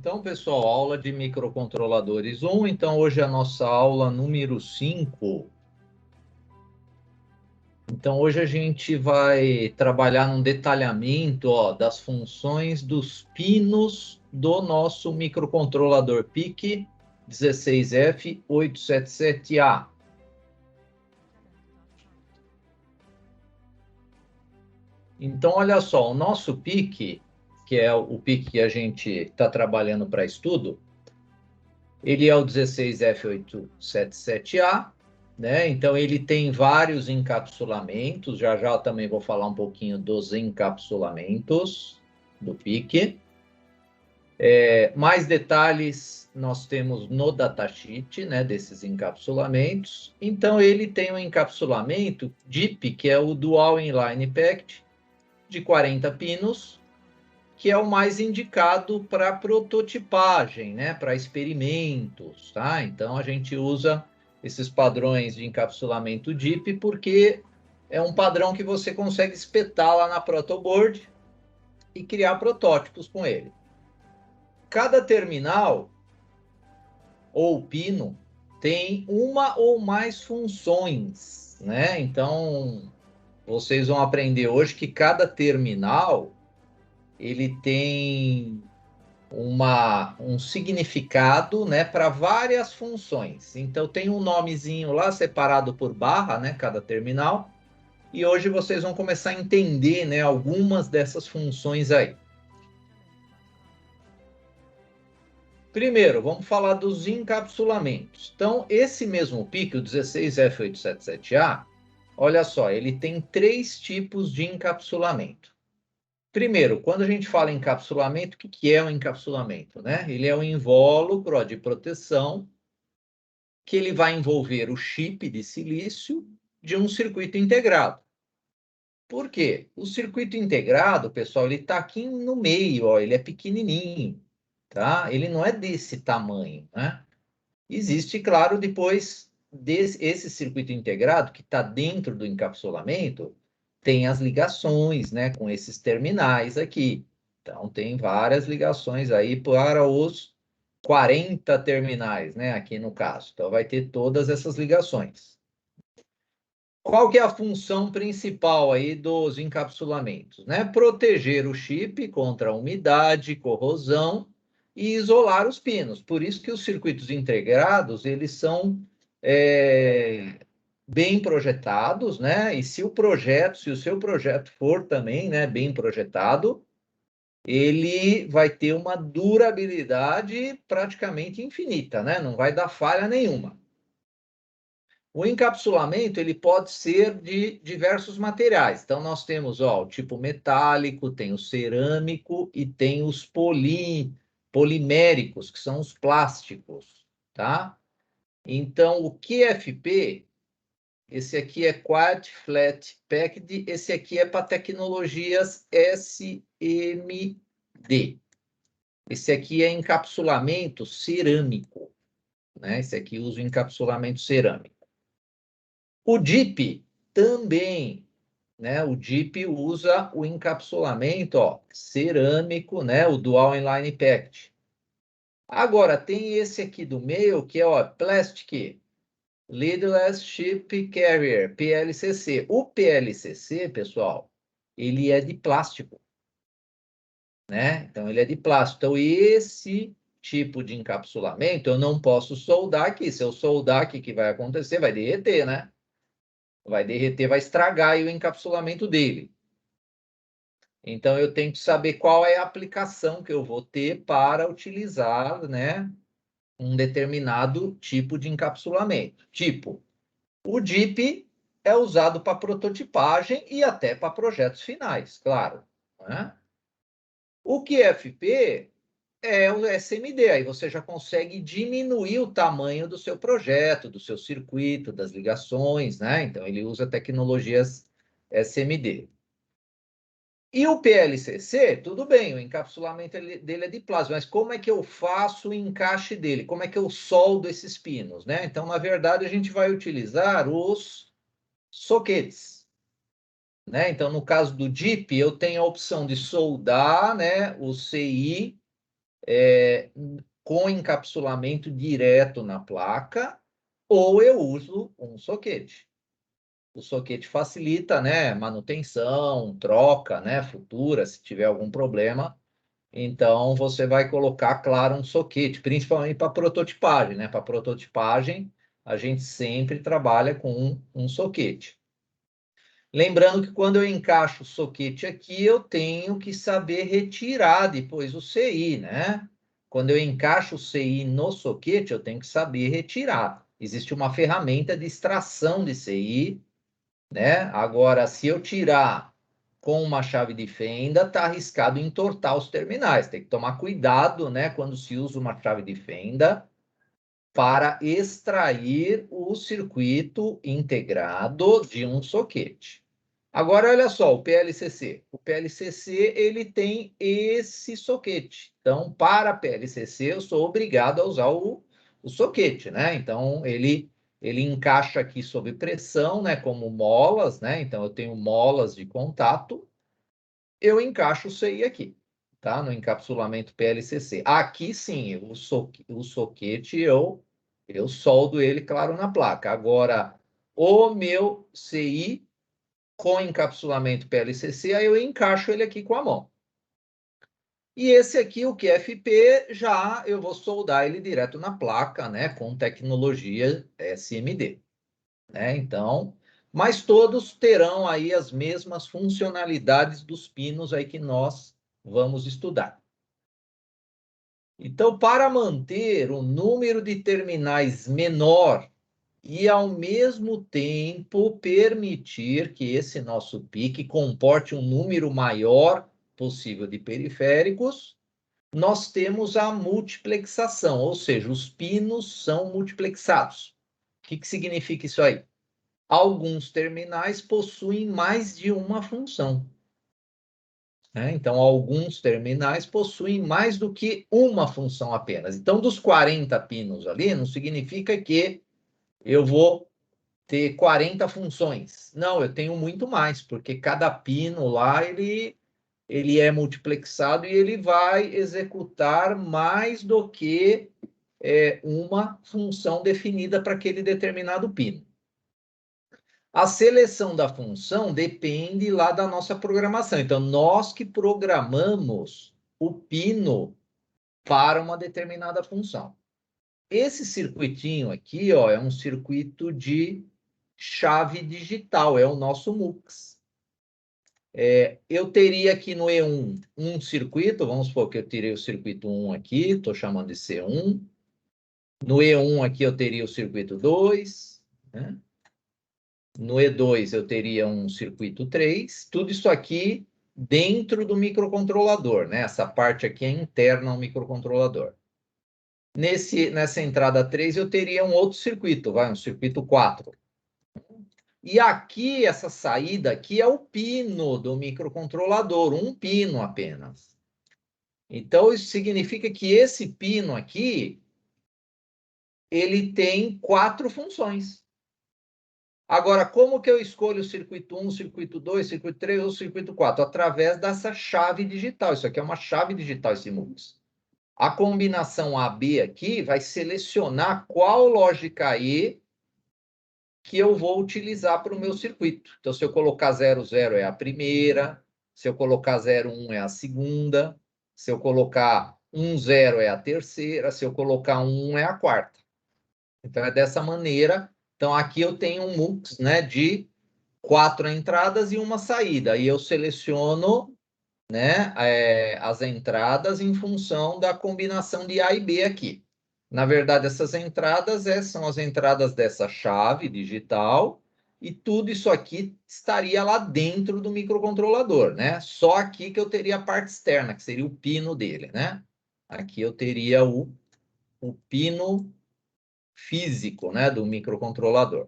Então, pessoal, aula de microcontroladores 1. Então, hoje é a nossa aula número 5. Então, hoje a gente vai trabalhar num detalhamento, das funções dos pinos do nosso microcontrolador PIC 16F877A. Então, olha só, o nosso PIC, que é o PIC que a gente está trabalhando para estudo, ele é o 16F877A, né? Então, ele tem vários encapsulamentos. Já já eu também vou falar um pouquinho dos encapsulamentos do PIC. Mais detalhes nós temos no datasheet, né, desses encapsulamentos. Então, ele tem um encapsulamento DIP, que é o Dual Inline Packed, de 40 pinos, que é o mais indicado para prototipagem, né, para experimentos, tá? Então, a gente usa esses padrões de encapsulamento DIP porque é um padrão que você consegue espetar lá na protoboard e criar protótipos com ele. Cada terminal ou pino tem uma ou mais funções, né? Então, vocês vão aprender hoje que cada terminal ele tem um significado, né, para várias funções. Então, tem um nomezinho lá separado por barra, né, cada terminal. E hoje vocês vão começar a entender, né, algumas dessas funções aí. Primeiro, vamos falar dos encapsulamentos. Então, esse mesmo PIC, o 16F877A, olha só, ele tem 3 tipos de encapsulamento. Primeiro, quando a gente fala em encapsulamento, o que é um encapsulamento, né? Ele é um invólucro de proteção que ele vai envolver o chip de silício de um circuito integrado. Por quê? O circuito integrado, pessoal, ele está aqui no meio, ó, ele é pequenininho, tá? Ele não é desse tamanho, né? Existe, claro, depois esse circuito integrado que está dentro do encapsulamento, tem as ligações, né, com esses terminais aqui. Então, tem várias ligações aí para os 40 terminais, né, aqui no caso. Então, vai ter todas essas ligações. Qual que é a função principal aí dos encapsulamentos, né? Proteger o chip contra a umidade, corrosão e isolar os pinos. Por isso que os circuitos integrados, eles são bem projetados, né? E se o seu projeto for também, né, bem projetado, ele vai ter uma durabilidade praticamente infinita, né? Não vai dar falha nenhuma. O encapsulamento ele pode ser de diversos materiais. Então, nós temos o tipo metálico, tem o cerâmico e tem os poliméricos, que são os plásticos, tá? Então, o QFP, esse aqui é Quad Flat Packed, esse aqui é para tecnologias SMD. Esse aqui é encapsulamento cerâmico, né? Esse aqui usa o encapsulamento cerâmico. O DIP também, né? O DIP usa o encapsulamento, cerâmico, né? O Dual Inline Packed. Agora, tem esse aqui do meio, que é, Plastic Leadless Chip Carrier, PLCC. O PLCC, pessoal, ele é de plástico, né? Então, ele é de plástico. Então, esse tipo de encapsulamento, eu não posso soldar aqui. Se eu soldar aqui, o que vai acontecer? Vai derreter, né? Vai derreter, vai estragar aí o encapsulamento dele. Então, eu tenho que saber qual é a aplicação que eu vou ter para utilizar, né, um determinado tipo de encapsulamento. Tipo, o DIP é usado para prototipagem e até para projetos finais, claro, né? O QFP é o SMD, aí você já consegue diminuir o tamanho do seu projeto, do seu circuito, das ligações, né? Então, ele usa tecnologias SMD. E o PLCC, tudo bem, o encapsulamento dele é de plasma, mas como é que eu faço o encaixe dele? Como é que eu soldo esses pinos, né? Então, na verdade, a gente vai utilizar os soquetes, né? Então, no caso do DIP, eu tenho a opção de soldar, né, o CI com encapsulamento direto na placa, ou eu uso um soquete. O soquete facilita, né, manutenção, troca, né, futura, se tiver algum problema. Então, você vai colocar, claro, um soquete, principalmente para prototipagem, né? Para prototipagem, a gente sempre trabalha com um soquete. Lembrando que quando eu encaixo o soquete aqui, eu tenho que saber retirar depois o CI, né? Quando eu encaixo o CI no soquete, eu tenho que saber retirar. Existe uma ferramenta de extração de CI, né? Agora, se eu tirar com uma chave de fenda, está arriscado entortar os terminais. Tem que tomar cuidado, né, quando se usa uma chave de fenda para extrair o circuito integrado de um soquete. Agora, olha só, o PLCC. O PLCC, ele tem esse soquete. Então, para PLCC, eu sou obrigado a usar o soquete, né? Então, ele encaixa aqui sob pressão, né, como molas, né? Então, eu tenho molas de contato, eu encaixo o CI aqui, tá? No encapsulamento PLCC. Aqui, sim, o soquete, eu soldo ele, claro, na placa. Agora, o meu CI com encapsulamento PLCC, aí eu encaixo ele aqui com a mão. E esse aqui, o QFP, já eu vou soldar ele direto na placa, né, com tecnologia SMD, né? Então, mas todos terão aí as mesmas funcionalidades dos pinos aí que nós vamos estudar. Então, para manter o número de terminais menor e, ao mesmo tempo, permitir que esse nosso PIC comporte um número maior possível de periféricos, nós temos a multiplexação, ou seja, os pinos são multiplexados. O que significa isso aí? Alguns terminais possuem mais de uma função. Então, alguns terminais possuem mais do que uma função apenas. Então, dos 40 pinos ali, não significa que eu vou ter 40 funções. Não, eu tenho muito mais, porque cada pino lá, ele é multiplexado e ele vai executar mais do que uma função definida para aquele determinado pino. A seleção da função depende lá da nossa programação. Então, nós que programamos o pino para uma determinada função. Esse circuitinho aqui, ó, é um circuito de chave digital, é o nosso MUX. Eu teria aqui no E1 um circuito, vamos supor que eu tirei o circuito 1 aqui, estou chamando de C1. No E1 aqui eu teria o circuito 2, né? No E2 eu teria um circuito 3, tudo isso aqui dentro do microcontrolador, né? Essa parte aqui é interna ao microcontrolador. Nessa entrada 3 eu teria um outro circuito, um circuito 4. E aqui, essa saída aqui é o pino do microcontrolador, um pino apenas. Então, isso significa que esse pino aqui, ele tem 4 funções. Agora, como que eu escolho o circuito 1, circuito 2, circuito 3 ou circuito 4? Através dessa chave digital. Isso aqui é uma chave digital, esse MUX. A combinação AB aqui vai selecionar qual lógica E que eu vou utilizar para o meu circuito. Então, se eu colocar 00 é a primeira, se eu colocar 01 é a segunda, se eu colocar 10 é a terceira, se eu colocar 1 é a quarta. Então, é dessa maneira. Então, aqui eu tenho um MUX, né, de 4 entradas e uma saída. E eu seleciono, né, as entradas em função da combinação de A e B aqui. Na verdade, essas entradas são as entradas dessa chave digital e tudo isso aqui estaria lá dentro do microcontrolador, né? Só aqui que eu teria a parte externa, que seria o pino dele, né? Aqui eu teria o pino físico, né, do microcontrolador.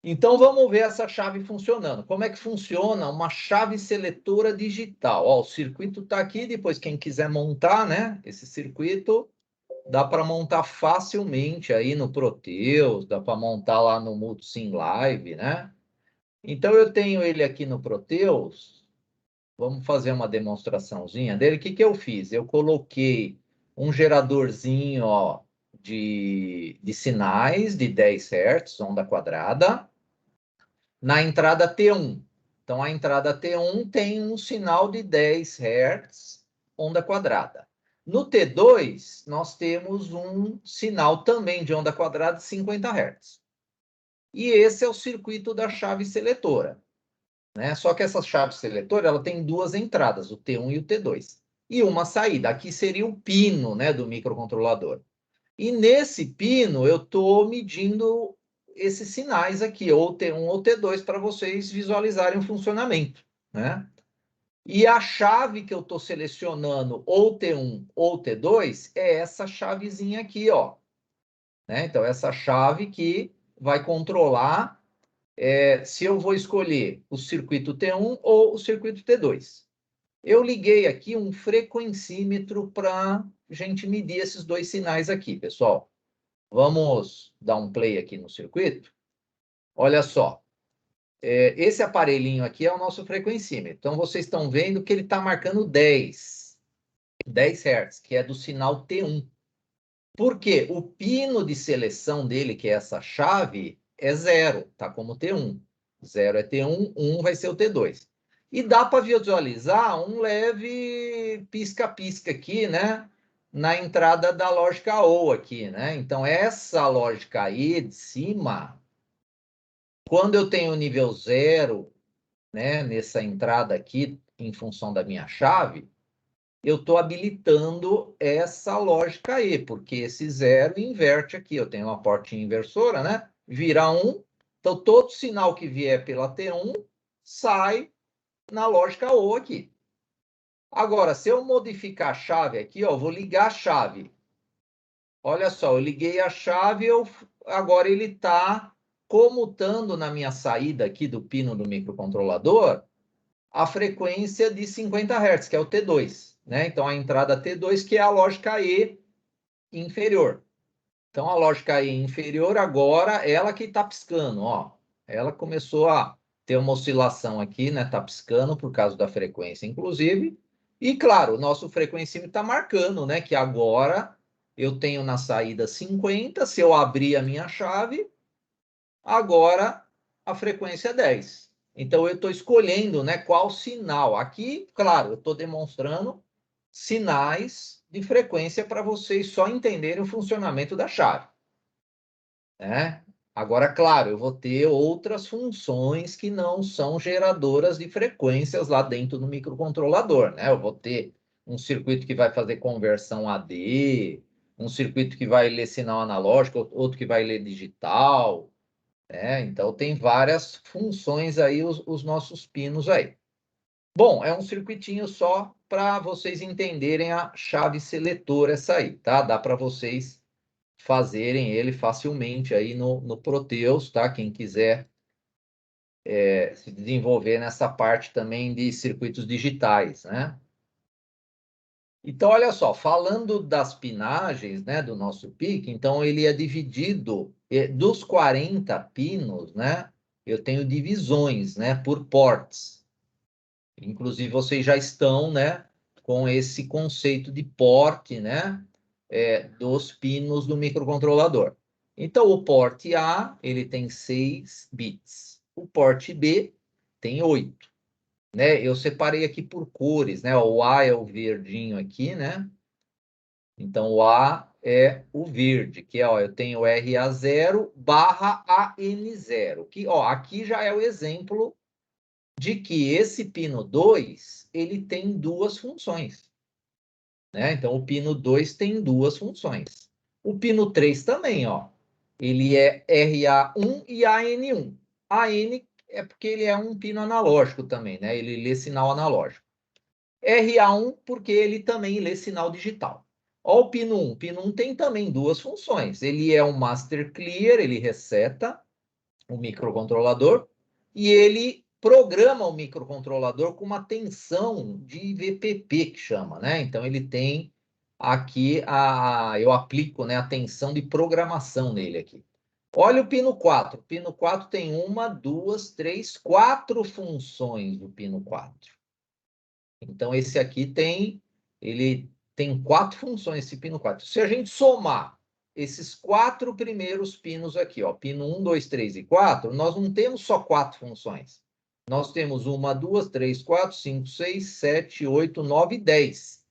Então, vamos ver essa chave funcionando. Como é que funciona uma chave seletora digital? Ó, o circuito está aqui, depois quem quiser montar, né, esse circuito, dá para montar facilmente aí no Proteus, dá para montar lá no Multisim Live, né? Então, eu tenho ele aqui no Proteus, vamos fazer uma demonstraçãozinha dele. O que eu fiz? Eu coloquei um geradorzinho, ó, de sinais de 10 Hz, onda quadrada, na entrada T1. Então, a entrada T1 tem um sinal de 10 Hz, onda quadrada. No T2, nós temos um sinal também de onda quadrada de 50 Hz. E esse é o circuito da chave seletora, né? Só que essa chave seletora ela tem duas entradas, o T1 e o T2. E uma saída. Aqui seria o pino, né, do microcontrolador. E nesse pino eu estou medindo esses sinais aqui, ou T1 ou T2, para vocês visualizarem o funcionamento, né? E a chave que eu estou selecionando, ou T1 ou T2, é essa chavezinha aqui, ó. Né? Então, essa chave que vai controlar se eu vou escolher o circuito T1 ou o circuito T2. Eu liguei aqui um frequencímetro para a gente medir esses dois sinais aqui, pessoal. Vamos dar um play aqui no circuito. Olha só. Esse aparelhinho aqui é o nosso frequencímetro. Então, vocês estão vendo que ele está marcando 10 Hz, que é do sinal T1. Por quê? O pino de seleção dele, que é essa chave, é 0, tá como T1. 0 é T1, 1 vai ser o T2. E dá para visualizar um leve pisca-pisca aqui, né? Na entrada da lógica OU aqui, né? Então, essa lógica aí de cima, quando eu tenho o nível 0, né? Nessa entrada aqui, em função da minha chave, eu estou habilitando essa lógica aí, porque esse 0 inverte aqui. Eu tenho uma portinha inversora, né? Vira 1. Então, todo sinal que vier pela T1 sai na lógica OU aqui. Agora, se eu modificar a chave aqui, ó, vou ligar a chave. Olha só, eu liguei a chave, agora ele está comutando na minha saída aqui do pino do microcontrolador a frequência de 50 Hz, que é o T2. Né? Então, a entrada T2, que é a lógica E inferior. Então, a lógica E inferior agora, ela que está piscando. Ó. Ela começou a ter uma oscilação aqui, né? Está piscando por causa da frequência, inclusive. E, claro, o nosso frequencímetro está marcando, né? Que agora eu tenho na saída 50. Se eu abrir a minha chave, agora a frequência é 10. Então, eu estou escolhendo, né, qual sinal. Aqui, claro, eu estou demonstrando sinais de frequência para vocês só entenderem o funcionamento da chave. Né? Agora, claro, eu vou ter outras funções que não são geradoras de frequências lá dentro do microcontrolador. Né? Eu vou ter um circuito que vai fazer conversão AD, um circuito que vai ler sinal analógico, outro que vai ler digital. Então, tem várias funções aí, os nossos pinos aí. Bom, é um circuitinho só para vocês entenderem a chave seletora essa aí, tá? Dá para vocês fazerem ele facilmente aí no Proteus, tá? Quem quiser se desenvolver nessa parte também de circuitos digitais, né? Então, olha só, falando das pinagens, né, do nosso PIC, então ele é dividido, dos 40 pinos, né, eu tenho divisões, né, por ports. Inclusive, vocês já estão, né, com esse conceito de porte, né, dos pinos do microcontrolador. Então, o porte A, ele tem 6 bits. O porte B tem 8. Né? Eu separei aqui por cores, né? O A é o verdinho aqui, né? Então, o A é o verde, que ó, eu tenho RA0 barra AN0, que ó, aqui já é o exemplo de que esse pino 2, ele tem duas funções. Né? Então, o pino 2 tem duas funções. O pino 3 também, ó, ele é RA1 e AN1. AN é porque ele é um pino analógico também, né? Ele lê sinal analógico. RA1 porque ele também lê sinal digital. Ó, o pino 1. O pino 1 tem também duas funções. Ele é um master clear, ele reseta o microcontrolador e ele programa o microcontrolador com uma tensão de VPP, que chama, né? Então, ele tem aqui, eu aplico, né, a tensão de programação nele aqui. Olha o pino 4. O pino 4 tem uma, duas, três, quatro funções do pino 4. Então, esse aqui ele tem 4 funções, esse pino 4. Se a gente somar esses 4 primeiros pinos aqui, ó, pino 1, 2, 3 e 4, nós não temos só 4 funções. Nós temos 1, 2, 3, 4, 5, 6, 7, 8, 9 e 10.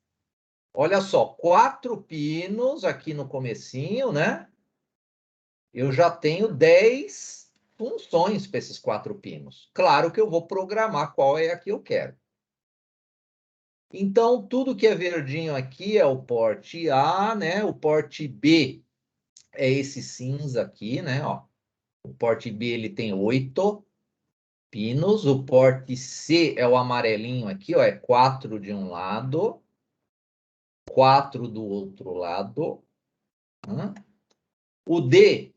Olha só, 4 pinos aqui no comecinho, né? Eu já tenho 10 funções para esses 4 pinos. Claro que eu vou programar qual é a que eu quero. Então, tudo que é verdinho aqui é o porte A, né? O porte B é esse cinza aqui, né? Ó, o porte B ele tem 8 pinos. O porte C é o amarelinho aqui, ó, é 4 de um lado, 4 do outro lado. O D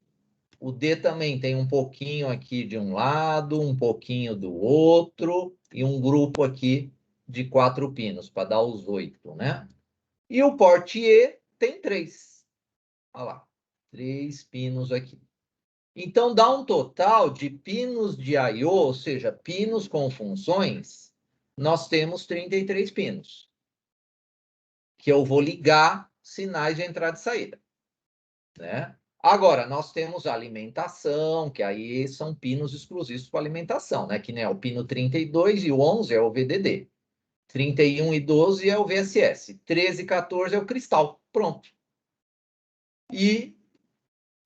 também tem um pouquinho aqui de um lado, um pouquinho do outro, e um grupo aqui de 4 pinos, para dar os 8, né? E o porte E tem 3. Olha lá, 3 pinos aqui. Então, dá um total de pinos de I/O, ou seja, pinos com funções, nós temos 33 pinos, que eu vou ligar sinais de entrada e saída, né? Agora, nós temos a alimentação, que aí são pinos exclusivos para alimentação, né? Que nem é o pino 32 e o 11 é o VDD. 31 e 12 é o VSS. 13 e 14 é o cristal. Pronto. E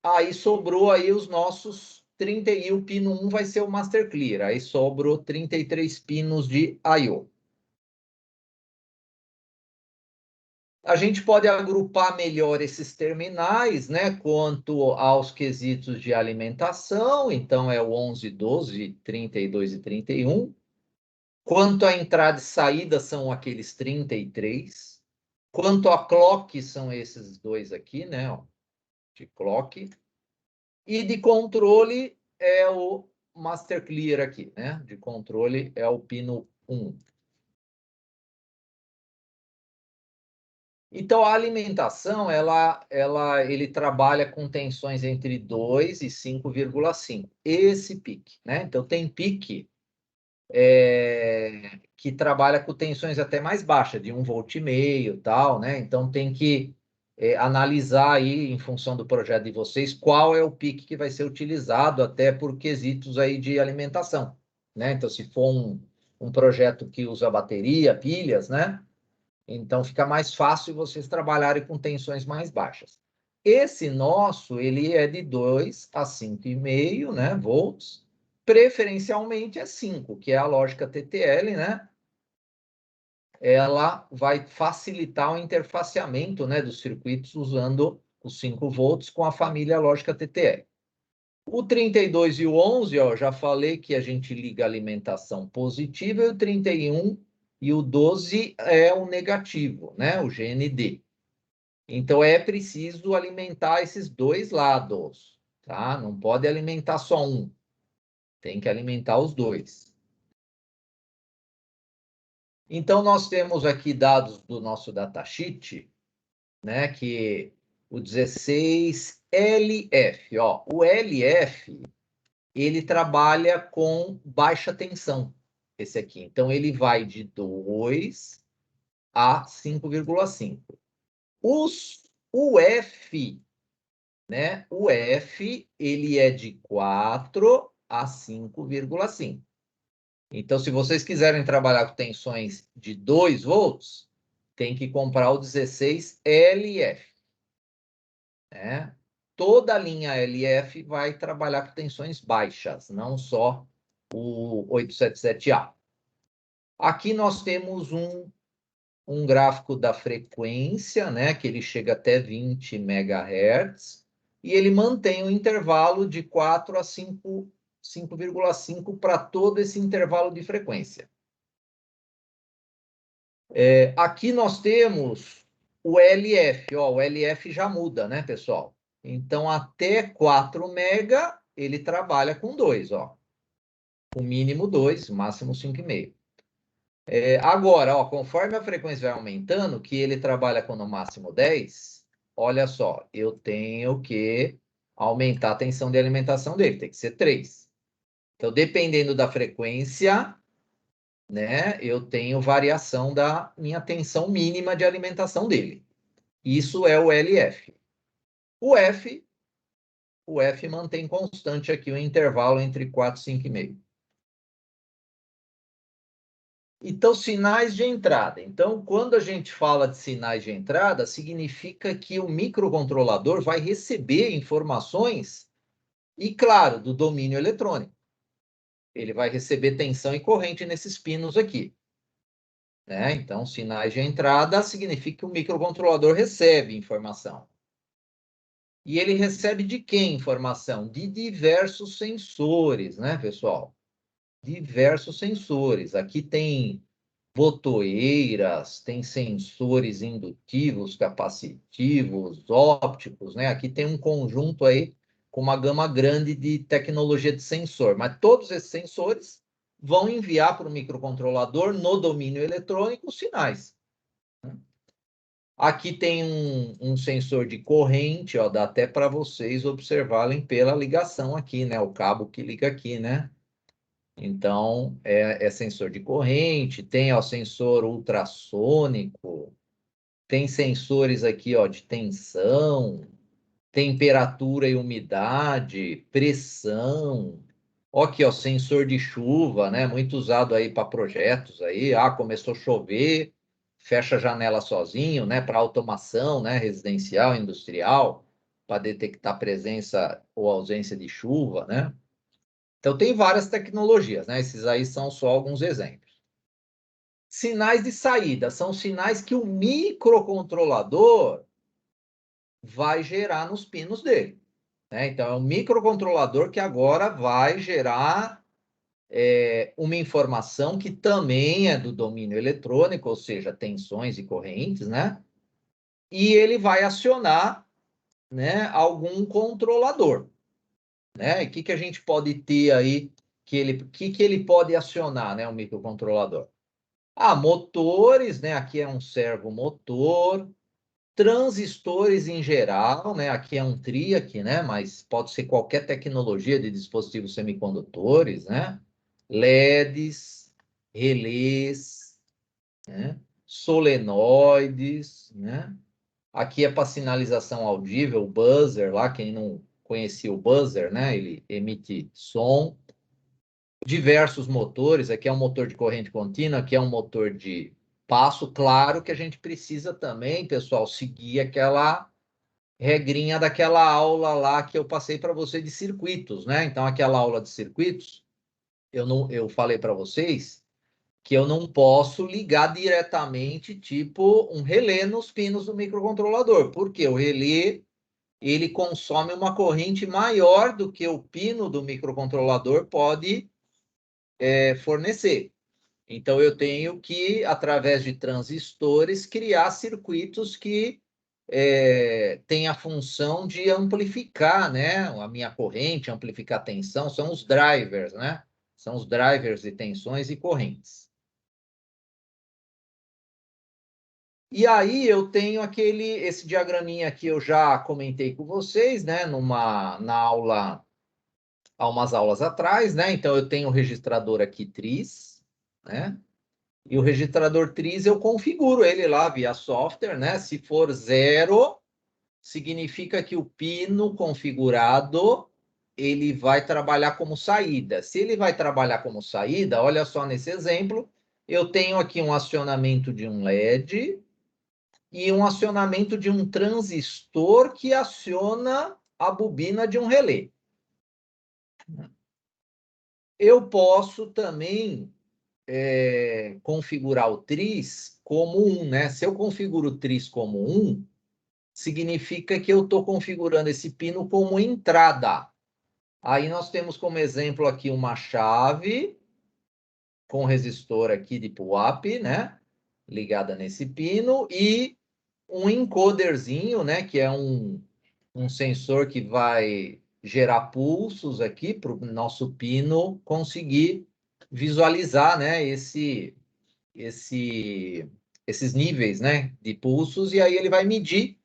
aí sobrou aí os nossos 30, e o pino 1 vai ser o Master Clear. Aí sobrou 33 pinos de I/O. A gente pode agrupar melhor esses terminais, né, quanto aos quesitos de alimentação. Então, é o 11, 12, 32 e 31. Quanto à entrada e saída, são aqueles 33. Quanto a clock, são esses dois aqui, né, ó, de clock. E de controle é o Master Clear aqui, né? De controle é o pino 1. Então, a alimentação, ele trabalha com tensões entre 2 e 5,5. Esse pique, né? Então, tem pique que trabalha com tensões até mais baixas, de 1,5 volt, tal, né? Então, tem que analisar aí, em função do projeto de vocês, qual é o pique que vai ser utilizado, até por quesitos aí de alimentação, né? Então, se for um projeto que usa bateria, pilhas, né? Então, fica mais fácil vocês trabalharem com tensões mais baixas. Esse nosso, ele é de 2 a 5,5, né, volts. Preferencialmente é 5, que é a lógica TTL, né? Ela vai facilitar o interfaceamento, né, dos circuitos usando os 5 volts com a família lógica TTL. O 32 e o 11, ó, já falei que a gente liga a alimentação positiva, e o 31 e o 12 é o negativo, né, o GND. Então, é preciso alimentar esses dois lados, tá? Não pode alimentar só um, tem que alimentar os dois. Então, nós temos aqui dados do nosso datasheet, né, que o 16LF, ó, o LF, ele trabalha com baixa tensão, esse aqui. Então, ele vai de 2 a 5,5. O F, né, o F, ele é de 4 a 5,5. Então, se vocês quiserem trabalhar com tensões de 2 volts, tem que comprar o 16LF. Né? Toda a linha LF vai trabalhar com tensões baixas, não só o 877A. Aqui nós temos um gráfico da frequência, né, que ele chega até 20 MHz, e ele mantém um intervalo de 4 a 5,5 para todo esse intervalo de frequência. Aqui nós temos o LF, ó, o LF já muda, né, pessoal? Então, até 4 mega, ele trabalha com 2, ó. O mínimo 2, o máximo 5,5. Agora, ó, conforme a frequência vai aumentando, que ele trabalha com no máximo 10, olha só, eu tenho que aumentar a tensão de alimentação dele, tem que ser 3. Então, dependendo da frequência, né, eu tenho variação da minha tensão mínima de alimentação dele. Isso é o LF. O F mantém constante aqui o intervalo entre 4 e 5,5. Então, sinais de entrada. Então, quando a gente fala de sinais de entrada, significa que o microcontrolador vai receber informações, e claro, do domínio eletrônico. Ele vai receber tensão e corrente nesses pinos aqui. Né? Então, sinais de entrada significa que o microcontrolador recebe informação. E ele recebe de quem informação? De diversos sensores, né, pessoal? Diversos sensores. Aqui tem botoeiras, tem sensores indutivos, capacitivos, ópticos, né? Aqui tem um conjunto aí com uma gama grande de tecnologia de sensor, mas todos esses sensores vão enviar para o microcontrolador no domínio eletrônico sinais. Aqui tem um sensor de corrente, ó, dá até para vocês observarem pela ligação aqui, né? O cabo que liga aqui, né? Então, é sensor de corrente, tem ó, sensor ultrassônico, tem sensores aqui ó, de tensão, temperatura e umidade, pressão. Ó, aqui, ó, sensor de chuva, né? Muito usado aí para projetos aí. Ah, começou a chover, fecha a janela sozinho, né? Para automação, né? Residencial, industrial, para detectar presença ou ausência de chuva, né? Então, tem várias tecnologias, né? Esses aí são só alguns exemplos. Sinais de saída são sinais que o microcontrolador vai gerar nos pinos dele. Né? Então, é o microcontrolador que agora vai gerar uma informação que também é do domínio eletrônico, ou seja, tensões e correntes, né? E ele vai acionar, né, algum controlador. Né? E o que a gente pode ter aí que ele pode acionar, né, o microcontrolador? Ah, motores, né? Aqui é um servomotor, transistores em geral, né? Aqui é um TRIAC, né? Mas pode ser qualquer tecnologia de dispositivos semicondutores, né? LEDs, relés, né? Solenoides, né? Aqui é para sinalização audível, o buzzer lá, quem não conhecia o buzzer, né? Ele emite som. Diversos motores, aqui é um motor de corrente contínua, aqui é um motor de passo. Claro que a gente precisa também, pessoal, seguir aquela regrinha daquela aula lá que eu passei para você de circuitos, né? Então, aquela aula de circuitos, eu falei para vocês que eu não posso ligar diretamente, tipo, um relé nos pinos do microcontrolador, porque o relé ele consome uma corrente maior do que o pino do microcontrolador pode fornecer. Então, eu tenho que, através de transistores, criar circuitos que têm a função de amplificar, né, a minha corrente, amplificar a tensão, são os drivers, né? São os drivers de tensões e correntes. E aí eu tenho esse diagraminha que eu já comentei com vocês, né, na aula, há umas aulas atrás, né? Então eu tenho o registrador aqui tris, né? E o registrador tris eu configuro ele lá via software, né? Se for 0, significa que o pino configurado ele vai trabalhar como saída. Se ele vai trabalhar como saída, olha só nesse exemplo, eu tenho aqui um acionamento de um LED e um acionamento de um transistor que aciona a bobina de um relé. Eu posso também configurar o tris como 1, né? Se eu configuro o tris como 1, significa que eu estou configurando esse pino como entrada. Aí nós temos como exemplo aqui uma chave com resistor aqui de pull-up, né? Ligada nesse pino e um encoderzinho, né? Que é um sensor que vai gerar pulsos aqui para o nosso pino conseguir visualizar, né? Esses níveis, né? De pulsos e aí ele vai medir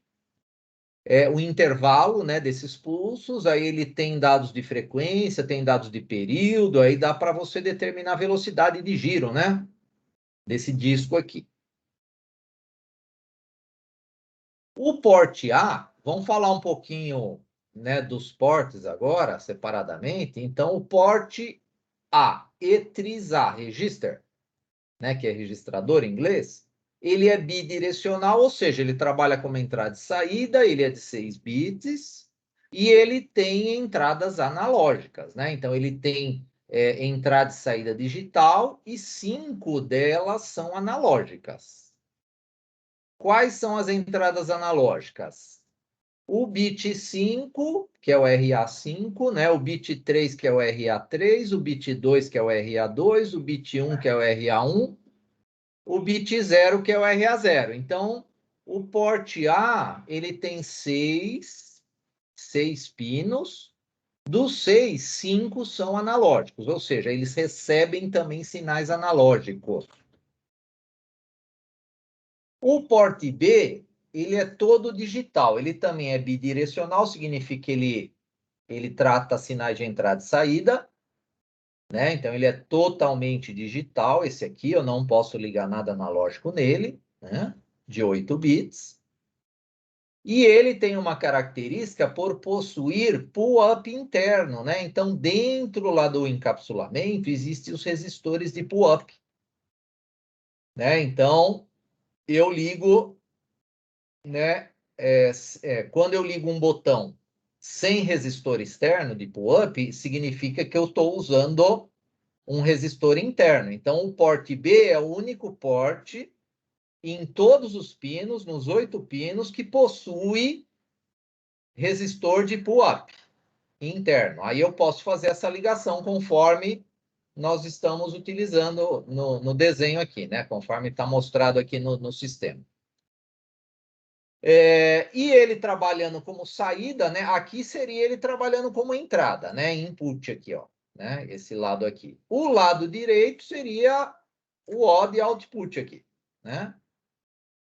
o intervalo, né, desses pulsos, aí ele tem dados de frequência, tem dados de período, aí dá para você determinar a velocidade de giro, né? desse disco aqui. O porte A, vamos falar um pouquinho, né, dos portes agora, separadamente. Então, o porte A, E3A, register, né, que é registrador em inglês, ele é bidirecional, ou seja, ele trabalha como entrada e saída, ele é de 6 bits, e ele tem entradas analógicas, né? Então, ele tem entrada e saída digital, e 5 delas são analógicas. Quais são as entradas analógicas? O bit 5, que é o RA5, né? O bit 3, que é o RA3, o bit 2, que é o RA2, o bit 1, que é o RA1, o bit 0, que é o RA0. Então, o porte A, ele tem 6 pinos. Dos 6, 5 são analógicos, ou seja, eles recebem também sinais analógicos. O porte B, ele é todo digital, ele também é bidirecional, significa que ele trata sinais de entrada e saída, né? Então, ele é totalmente digital, esse aqui, eu não posso ligar nada analógico nele, né? De 8 bits. E ele tem uma característica por possuir pull-up interno, né? Então, dentro lá do encapsulamento, existem os resistores de pull-up, né? Então, eu ligo, né? Quando eu ligo um botão sem resistor externo de pull-up, significa que eu estou usando um resistor interno. Então, o porte B é o único porte em todos os pinos, nos 8 pinos, que possui resistor de pull-up interno. Aí eu posso fazer essa ligação conforme nós estamos utilizando no desenho aqui, né? Conforme está mostrado aqui no sistema. E ele trabalhando como saída, né? Aqui seria ele trabalhando como entrada, né? Input aqui, ó, né? Esse lado aqui. O lado direito seria o odd output aqui, né?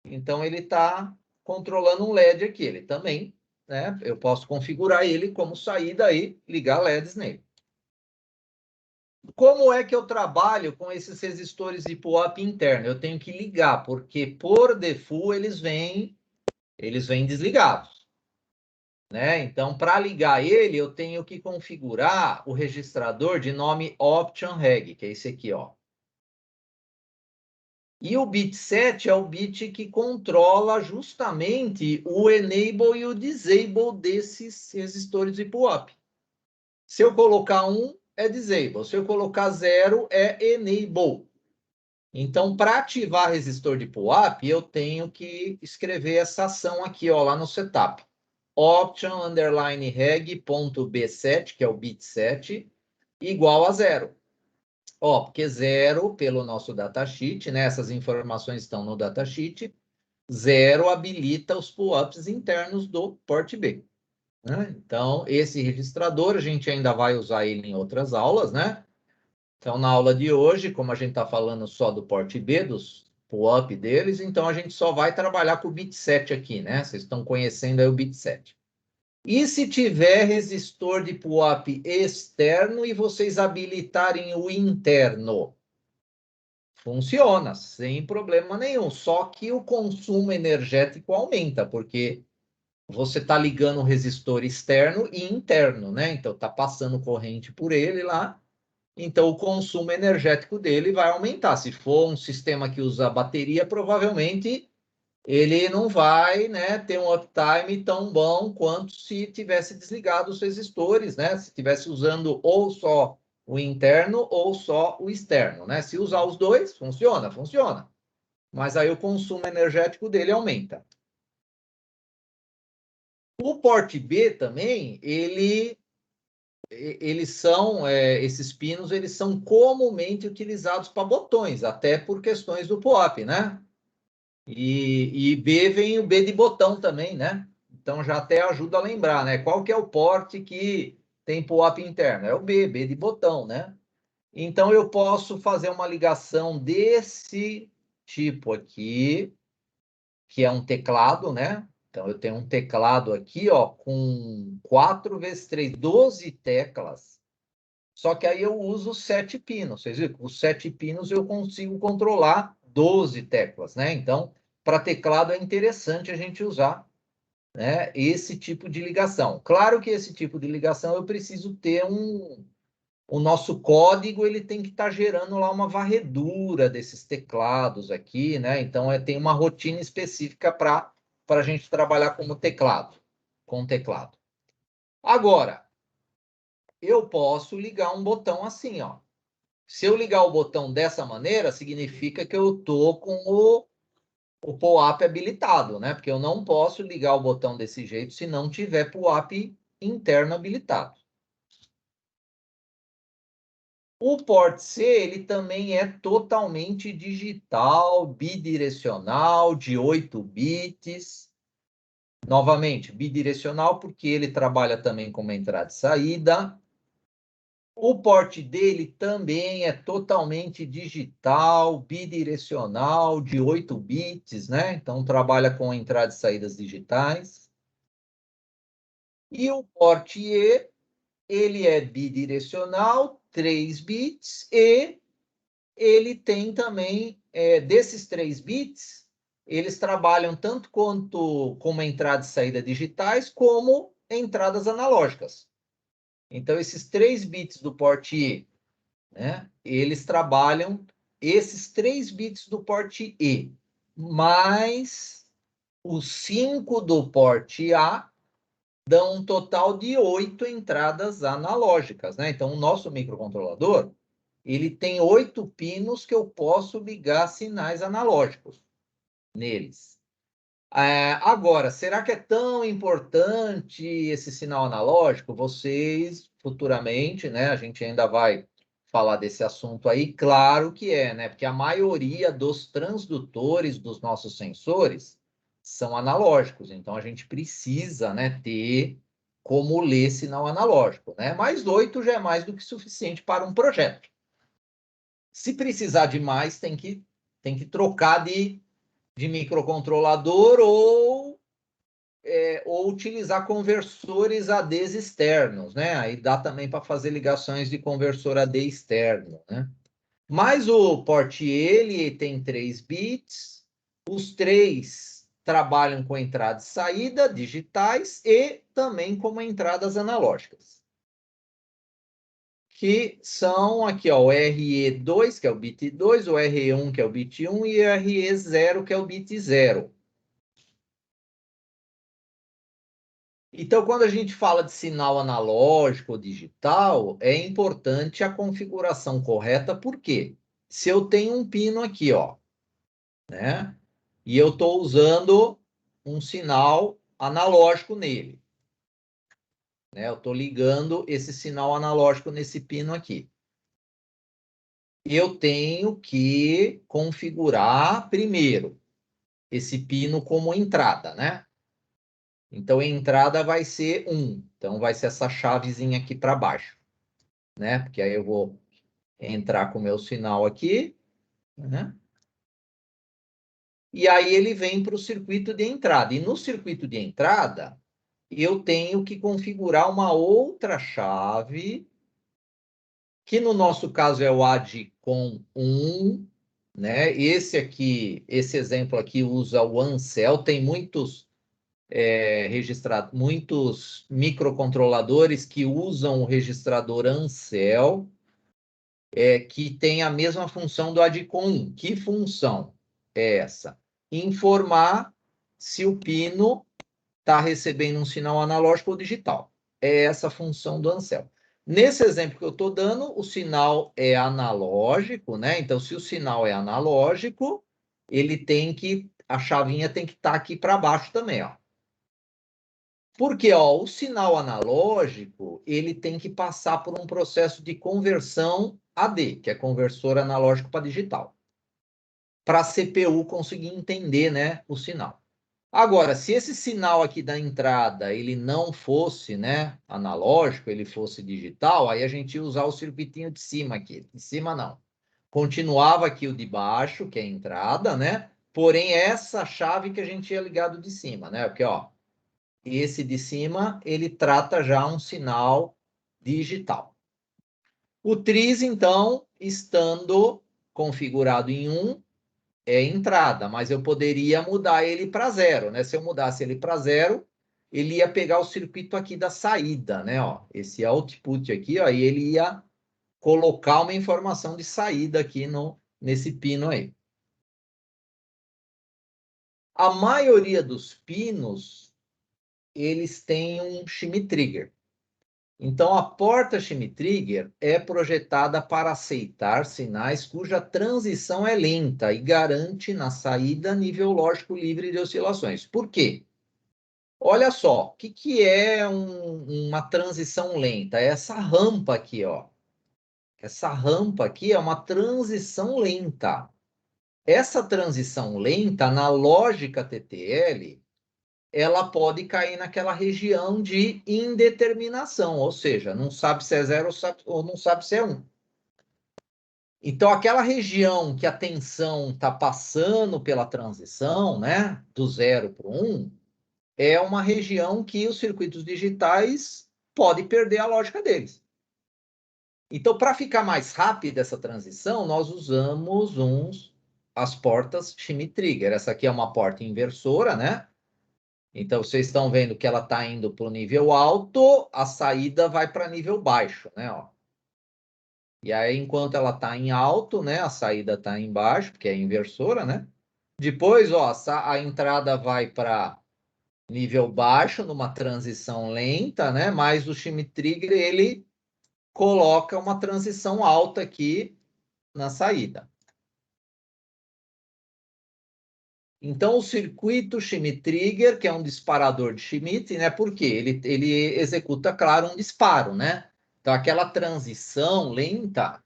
Então ele está controlando um LED aqui. Ele também, né? Eu posso configurar ele como saída e ligar LEDs nele. Como é que eu trabalho com esses resistores de pull-up interno? Eu tenho que ligar, porque por default eles vêm desligados, né? Então, para ligar ele, eu tenho que configurar o registrador de nome Option Reg, que é esse aqui, ó. E o bit 7 é o bit que controla justamente o enable e o disable desses resistores de pull-up. Se eu colocar 1, é disable. Se eu colocar 0, é enable. Então, para ativar resistor de pull-up, eu tenho que escrever essa ação aqui, ó, lá no setup. Option underline reg.b7, que é o bit 7, igual a 0. Ó, porque 0, pelo nosso datasheet, né? Essas informações estão no datasheet. 0 habilita os pull-ups internos do port B, né? Então, esse registrador, a gente ainda vai usar ele em outras aulas, né? Então, na aula de hoje, como a gente está falando só do porte B, dos pull-up deles, então a gente só vai trabalhar com o bit 7 aqui, né? Vocês estão conhecendo aí o bit 7. E se tiver resistor de pull-up externo e vocês habilitarem o interno? Funciona, sem problema nenhum. Só que o consumo energético aumenta, porque você está ligando o resistor externo e interno, né? Então, está passando corrente por ele lá. Então, o consumo energético dele vai aumentar. Se for um sistema que usa bateria, provavelmente ele não vai, né, ter um uptime tão bom quanto se tivesse desligado os resistores, né? Se tivesse usando ou só o interno ou só o externo, né? Se usar os dois, funciona, funciona. Mas aí o consumo energético dele aumenta. O porte B também, eles são, esses pinos, eles são comumente utilizados para botões, até por questões do POAP, né? E B vem o B de botão também, né? Então já até ajuda a lembrar, né? Qual que é o porte que tem POAP interno? É o B de botão, né? Então eu posso fazer uma ligação desse tipo aqui, que é um teclado, né? Então eu tenho um teclado aqui, ó, com 4 vezes 3, 12 teclas. Só que aí eu uso 7 pinos. Vocês viram? Com os 7 pinos eu consigo controlar 12 teclas, né? Então, para teclado é interessante a gente usar, né, esse tipo de ligação. Claro que esse tipo de ligação eu preciso ter o nosso código, ele tem que estar gerando lá uma varredura desses teclados aqui, né? Então, tem uma rotina específica para a gente trabalhar com teclado. Agora, eu posso ligar um botão assim, ó. Se eu ligar o botão dessa maneira, significa que eu estou com o POAP habilitado, né? Porque eu não posso ligar o botão desse jeito se não tiver POAP interno habilitado. O port C, ele também é totalmente digital, bidirecional, de 8 bits. Novamente, bidirecional porque ele trabalha também com uma entrada e saída. O port dele também é totalmente digital, bidirecional, de 8 bits, né? Então, trabalha com entradas e saídas digitais. E o port E, ele é bidirecional, 3 bits, e ele tem também, desses 3 bits, eles trabalham tanto quanto como entrada e saída digitais, como entradas analógicas. Então, esses 3 bits do port E, né, eles trabalham esses 3 bits do port E, mais os 5 do port A, dão um total de 8 entradas analógicas, né? Então, o nosso microcontrolador, ele tem 8 pinos que eu posso ligar sinais analógicos neles. Agora, será que é tão importante esse sinal analógico? Vocês, futuramente, né? A gente ainda vai falar desse assunto aí. Claro que é, né? Porque a maioria dos transdutores dos nossos sensores são analógicos. Então, a gente precisa, né, ter como ler sinal analógico, né? Mas 8 já é mais do que suficiente para um projeto. Se precisar de mais, tem que trocar de microcontrolador ou utilizar conversores ADs externos, né? Aí dá também para fazer ligações de conversor AD externo, né? Mas o port ele tem 3 bits, os 3 trabalham com entrada e saída digitais e também como entradas analógicas. Que são aqui, ó, o RE2, que é o bit 2, o RE1, que é o bit 1, e o RE0, que é o bit 0. Então, quando a gente fala de sinal analógico ou digital, é importante a configuração correta, porque se eu tenho um pino aqui, ó, né, e eu estou usando um sinal analógico nele, né, eu estou ligando esse sinal analógico nesse pino aqui. Eu tenho que configurar primeiro esse pino como entrada, né? Então, a entrada vai ser 1. Então, vai ser essa chavezinha aqui para baixo, né? Porque aí eu vou entrar com o meu sinal aqui, né? E aí ele vem para o circuito de entrada. E no circuito de entrada, eu tenho que configurar uma outra chave, que no nosso caso é o ADCOM 1, né? Esse aqui, esse exemplo aqui usa o Ancel, tem muitos muitos microcontroladores que usam o registrador Ancel, que tem a mesma função do ADCOM 1. Que função é essa? Informar se o pino está recebendo um sinal analógico ou digital. É essa a função do Ancel. Nesse exemplo que eu estou dando, o sinal é analógico, né? Então, se o sinal é analógico, a chavinha tem que estar aqui para baixo também, ó. Porque, ó, o sinal analógico, ele tem que passar por um processo de conversão AD, que é conversor analógico para digital, para a CPU conseguir entender, né, o sinal. Agora, se esse sinal aqui da entrada, ele não fosse, né, analógico, ele fosse digital, aí a gente ia usar o circuitinho de cima aqui. De cima, não. Continuava aqui o de baixo, que é a entrada, né? Porém, essa chave que a gente ia ligado de cima, né? Porque, ó, esse de cima, ele trata já um sinal digital. O tris, então, estando configurado em 1, é entrada, mas eu poderia mudar ele para 0, né? Se eu mudasse ele para 0, ele ia pegar o circuito aqui da saída, né? Ó, esse output aqui, ó, e ele ia colocar uma informação de saída aqui nesse pino aí. A maioria dos pinos, eles têm um shimmy trigger. Então, a porta shimmy trigger é projetada para aceitar sinais cuja transição é lenta e garante na saída nível lógico livre de oscilações. Por quê? Olha só, o que é uma transição lenta? É essa rampa aqui, ó. Essa rampa aqui é uma transição lenta. Essa transição lenta, na lógica TTL, ela pode cair naquela região de indeterminação, ou seja, não sabe se é 0 ou não sabe se é 1. Então, aquela região que a tensão está passando pela transição, né, do 0 para o 1, é uma região que os circuitos digitais podem perder a lógica deles. Então, para ficar mais rápida essa transição, nós usamos as portas shimmy trigger. Essa aqui é uma porta inversora, né? Então, vocês estão vendo que ela está indo para o nível alto, a saída vai para nível baixo, né? Ó. E aí, enquanto ela está em alto, né? A saída está em baixo, porque é inversora, né? Depois, ó, a entrada vai para nível baixo, numa transição lenta, né? Mas o shimmy trigger, ele coloca uma transição alta aqui na saída. Então, o circuito shimmy trigger, que é um disparador de Schmitt, né? Por quê? Ele executa, claro, um disparo, né? Então, aquela transição lenta,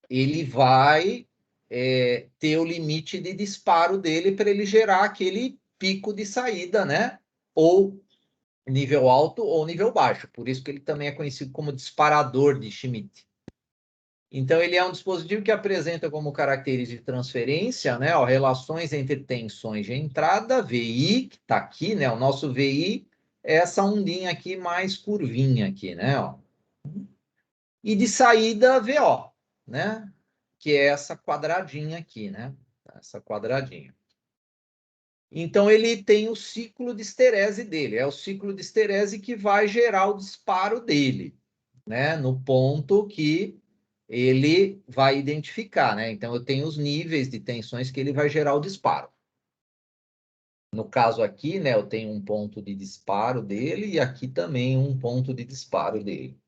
ele vai ter o limite de disparo dele para ele gerar aquele pico de saída, né? Ou nível alto ou nível baixo. Por isso que ele também é conhecido como disparador de Schmitt. Então, ele é um dispositivo que apresenta como característica de transferência, né, ó, relações entre tensões de entrada, VI, que está aqui, né, o nosso VI é essa ondinha aqui mais curvinha aqui, né, ó, e de saída, VO, né, que é essa quadradinha aqui, né, essa quadradinha. Então, ele tem o ciclo de esterese dele, é o ciclo de esterese que vai gerar o disparo dele, né, no ponto que ele vai identificar, né? Então, eu tenho os níveis de tensões que ele vai gerar o disparo. No caso aqui, né, eu tenho um ponto de disparo dele e aqui também um ponto de disparo dele.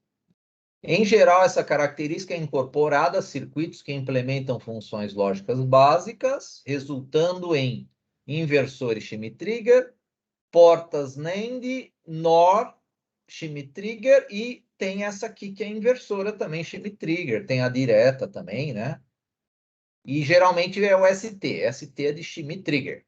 Em geral, essa característica é incorporada a circuitos que implementam funções lógicas básicas, resultando em inversores shimmy trigger, portas NAND, NOR, shimmy trigger e tem essa aqui que é inversora também, shimmy trigger, tem a direta também, né? E geralmente é o ST, ST é de shimmy trigger.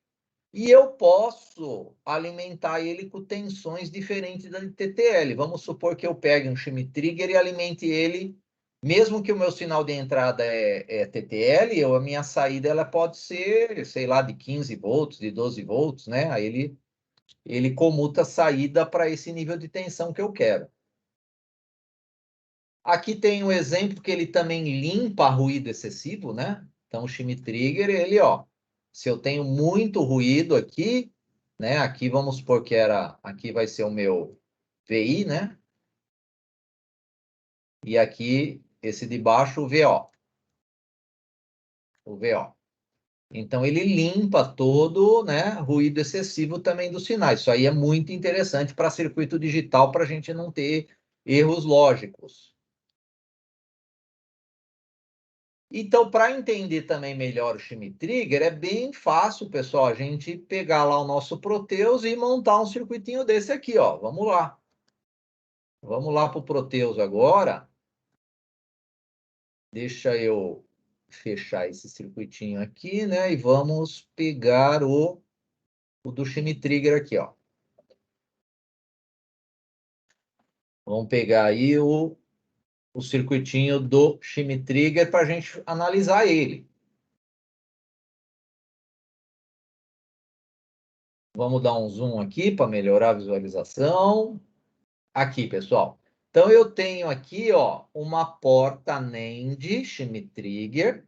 E eu posso alimentar ele com tensões diferentes da de TTL. Vamos supor que eu pegue um shimmy trigger e alimente ele, mesmo que o meu sinal de entrada é TTL, a minha saída ela pode ser, sei lá, de 15 volts, de 12 volts, né? Aí ele comuta a saída para esse nível de tensão que eu quero. Aqui tem um exemplo que ele também limpa ruído excessivo, né? Então, o shimmy trigger, ele, ó, se eu tenho muito ruído aqui, né? Aqui vamos supor que aqui vai ser o meu VI, né? E aqui, esse de baixo, o VO. O VO. Então, ele limpa todo, né, ruído excessivo também dos sinais. Isso aí é muito interessante para circuito digital, para a gente não ter erros lógicos. Então, para entender também melhor o shimmy trigger, é bem fácil, pessoal, a gente pegar lá o nosso Proteus e montar um circuitinho desse aqui, ó. Vamos lá. Vamos lá para o Proteus agora. Deixa eu fechar esse circuitinho aqui, né? E vamos pegar o do shimmy trigger aqui, ó. Vamos pegar aí o circuitinho do shimmy trigger para a gente analisar ele. Vamos dar um zoom aqui para melhorar a visualização. Aqui, pessoal. Então, eu tenho aqui, ó, uma porta NAND Schmitt Trigger.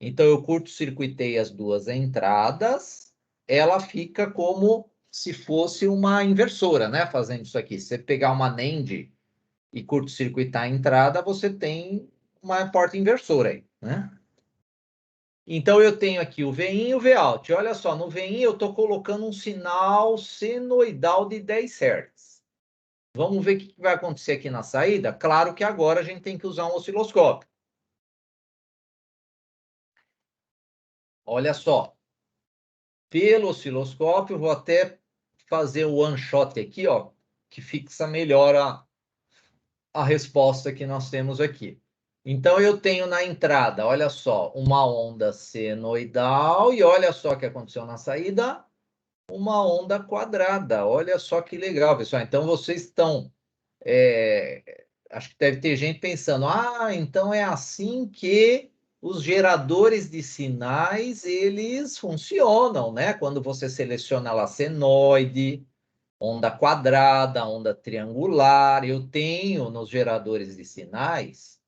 Então, eu curto-circuitei as duas entradas. Ela fica como se fosse uma inversora, né? Fazendo isso aqui. Se você pegar uma NAND e curto-circuitar a entrada, você tem uma porta inversora aí, né? Então, eu tenho aqui o VIN e o Vout. Olha só, no VIN eu estou colocando um sinal senoidal de 10 Hz. Vamos ver o que vai acontecer aqui na saída? Claro que agora a gente tem que usar um osciloscópio. Olha só. Pelo osciloscópio, vou até fazer o one shot aqui, ó, que fixa melhor a resposta que nós temos aqui. Então, eu tenho na entrada, olha só, uma onda senoidal, e olha só o que aconteceu na saída, uma onda quadrada. Olha só que legal, pessoal. Então, vocês estão... acho que deve ter gente pensando, então é assim que os geradores de sinais, eles funcionam, né? Quando você seleciona lá senoide, onda quadrada, onda triangular, eu tenho nos geradores de sinais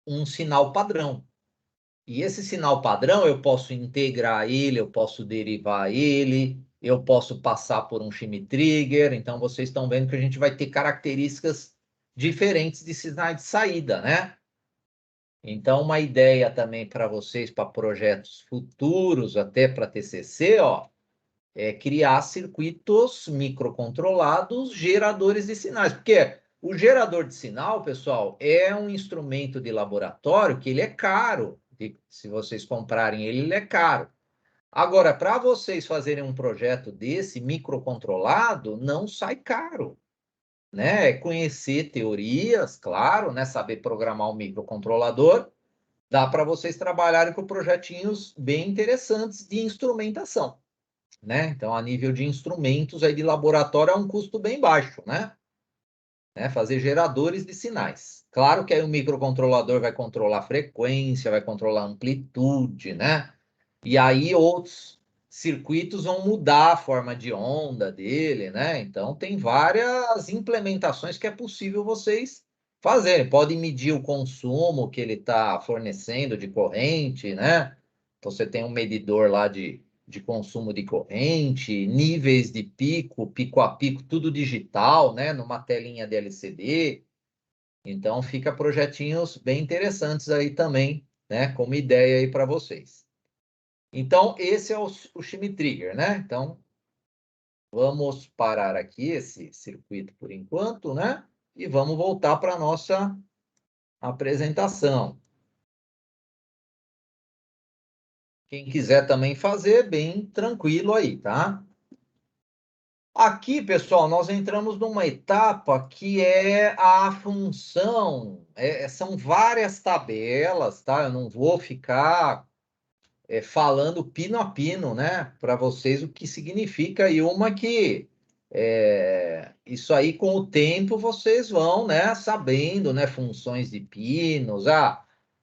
um sinal padrão. E esse sinal padrão eu posso integrar ele, eu posso derivar ele, eu posso passar por um Schmitt Trigger. Então vocês estão vendo que a gente vai ter características diferentes de sinais de saída, né? Então uma ideia também para vocês, para projetos futuros, até para TCC, ó, é criar circuitos microcontrolados, geradores de sinais. Porque o gerador de sinal, pessoal, é um instrumento de laboratório que ele é caro. Se vocês comprarem ele, ele é caro. Agora, para vocês fazerem um projeto desse microcontrolado, não sai caro, né? É conhecer teorias, claro, né? Saber programar um microcontrolador, dá para vocês trabalharem com projetinhos bem interessantes de instrumentação, né? Então, a nível de instrumentos aí de laboratório é um custo bem baixo, né? Fazer geradores de sinais. Claro que aí o microcontrolador vai controlar a frequência, vai controlar a amplitude, né? E aí outros circuitos vão mudar a forma de onda dele, né? Então, tem várias implementações que é possível vocês fazerem. Podem medir o consumo que ele está fornecendo de corrente, né? Então, você tem um medidor lá de consumo de corrente, níveis de pico, pico a pico, tudo digital, né? Numa telinha de LCD. Então, fica projetinhos bem interessantes aí também, né? Como ideia aí para vocês. Então, esse é o Schmitt Trigger, né? Então, vamos parar aqui esse circuito por enquanto, né? E vamos voltar para a nossa apresentação. Quem quiser também fazer, bem tranquilo aí, tá? Aqui, pessoal, nós entramos numa etapa que é a função. São várias tabelas, tá? Eu não vou ficar falando pino a pino, né, para vocês o que significa, e uma que isso aí com o tempo vocês vão, né, sabendo, né, funções de pinos.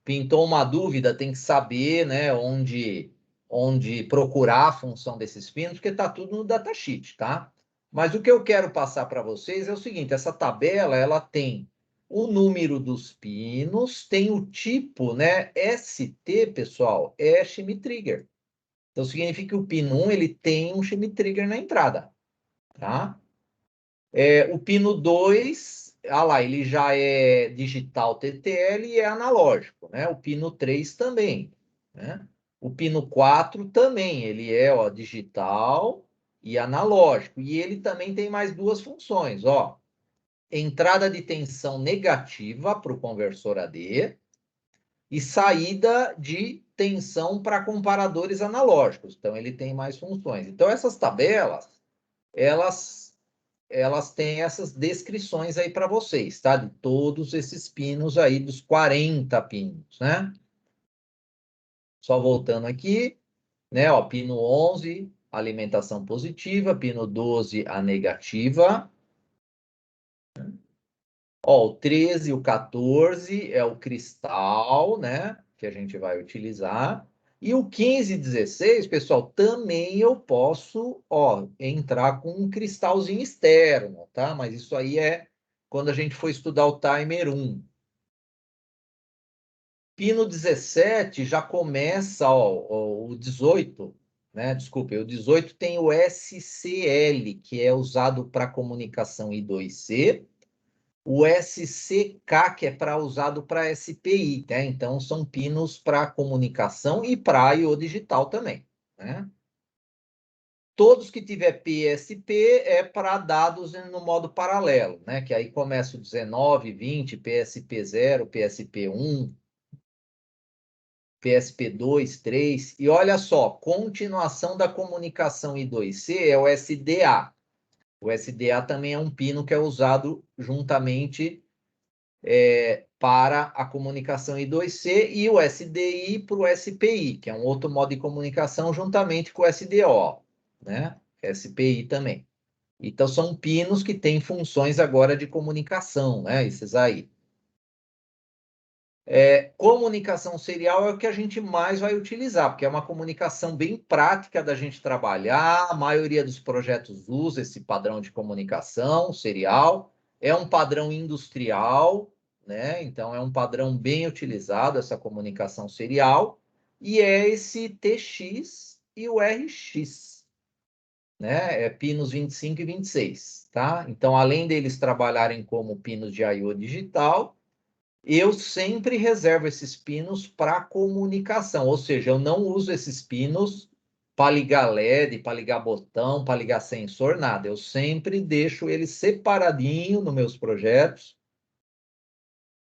Pintou uma dúvida, tem que saber, né, onde procurar a função desses pinos, porque tá tudo no datasheet, tá? Mas o que eu quero passar para vocês é o seguinte: essa tabela ela tem o número dos pinos, tem o tipo, né? ST, pessoal, é Schmitt Trigger. Então, significa que o pino 1 ele tem um Schmitt Trigger na entrada, tá? O pino 2, lá, ele já é digital TTL e é analógico, né? O pino 3 também, né? O pino 4 também, ele é, ó, digital e analógico. E ele também tem mais duas funções, ó. Entrada de tensão negativa para o conversor AD e saída de tensão para comparadores analógicos. Então, ele tem mais funções. Então, essas tabelas, elas têm essas descrições aí para vocês, tá? De todos esses pinos aí, dos 40 pinos, né? Só voltando aqui, né? Ó, pino 11, alimentação positiva, pino 12, a negativa. Ó, o 13 e o 14 é o cristal, né? Que a gente vai utilizar. E o 15 e 16, pessoal, também eu posso, ó, entrar com um cristalzinho externo, tá? Mas isso aí é quando a gente for estudar o timer 1. Pino 17 já começa, ó, o 18, né? Desculpe, o 18 tem o SCL, que é usado para comunicação I2C, o SCK, que é usado para SPI, né? Então, são pinos para comunicação e para I/O digital também, né? Todos que tiver PSP é para dados no modo paralelo, né? Que aí começa o 19, 20, PSP0, PSP1, PSP2, 3. E olha só, continuação da comunicação I2C é o SDA. O SDA também é um pino que é usado juntamente para a comunicação I2C e o SDI para o SPI, que é um outro modo de comunicação juntamente com o SDO, né? SPI também. Então, são pinos que têm funções agora de comunicação, né? Esses aí. Comunicação serial é o que a gente mais vai utilizar, porque é uma comunicação bem prática da gente trabalhar. A maioria dos projetos usa esse padrão de comunicação serial. É um padrão industrial, né? Então, é um padrão bem utilizado, essa comunicação serial. E é esse TX e o RX, né? É pinos 25 e 26, tá? Então, além deles trabalharem como pinos de I/O digital, eu sempre reservo esses pinos para comunicação, ou seja, eu não uso esses pinos para ligar LED, para ligar botão, para ligar sensor, nada. Eu sempre deixo eles separadinho nos meus projetos,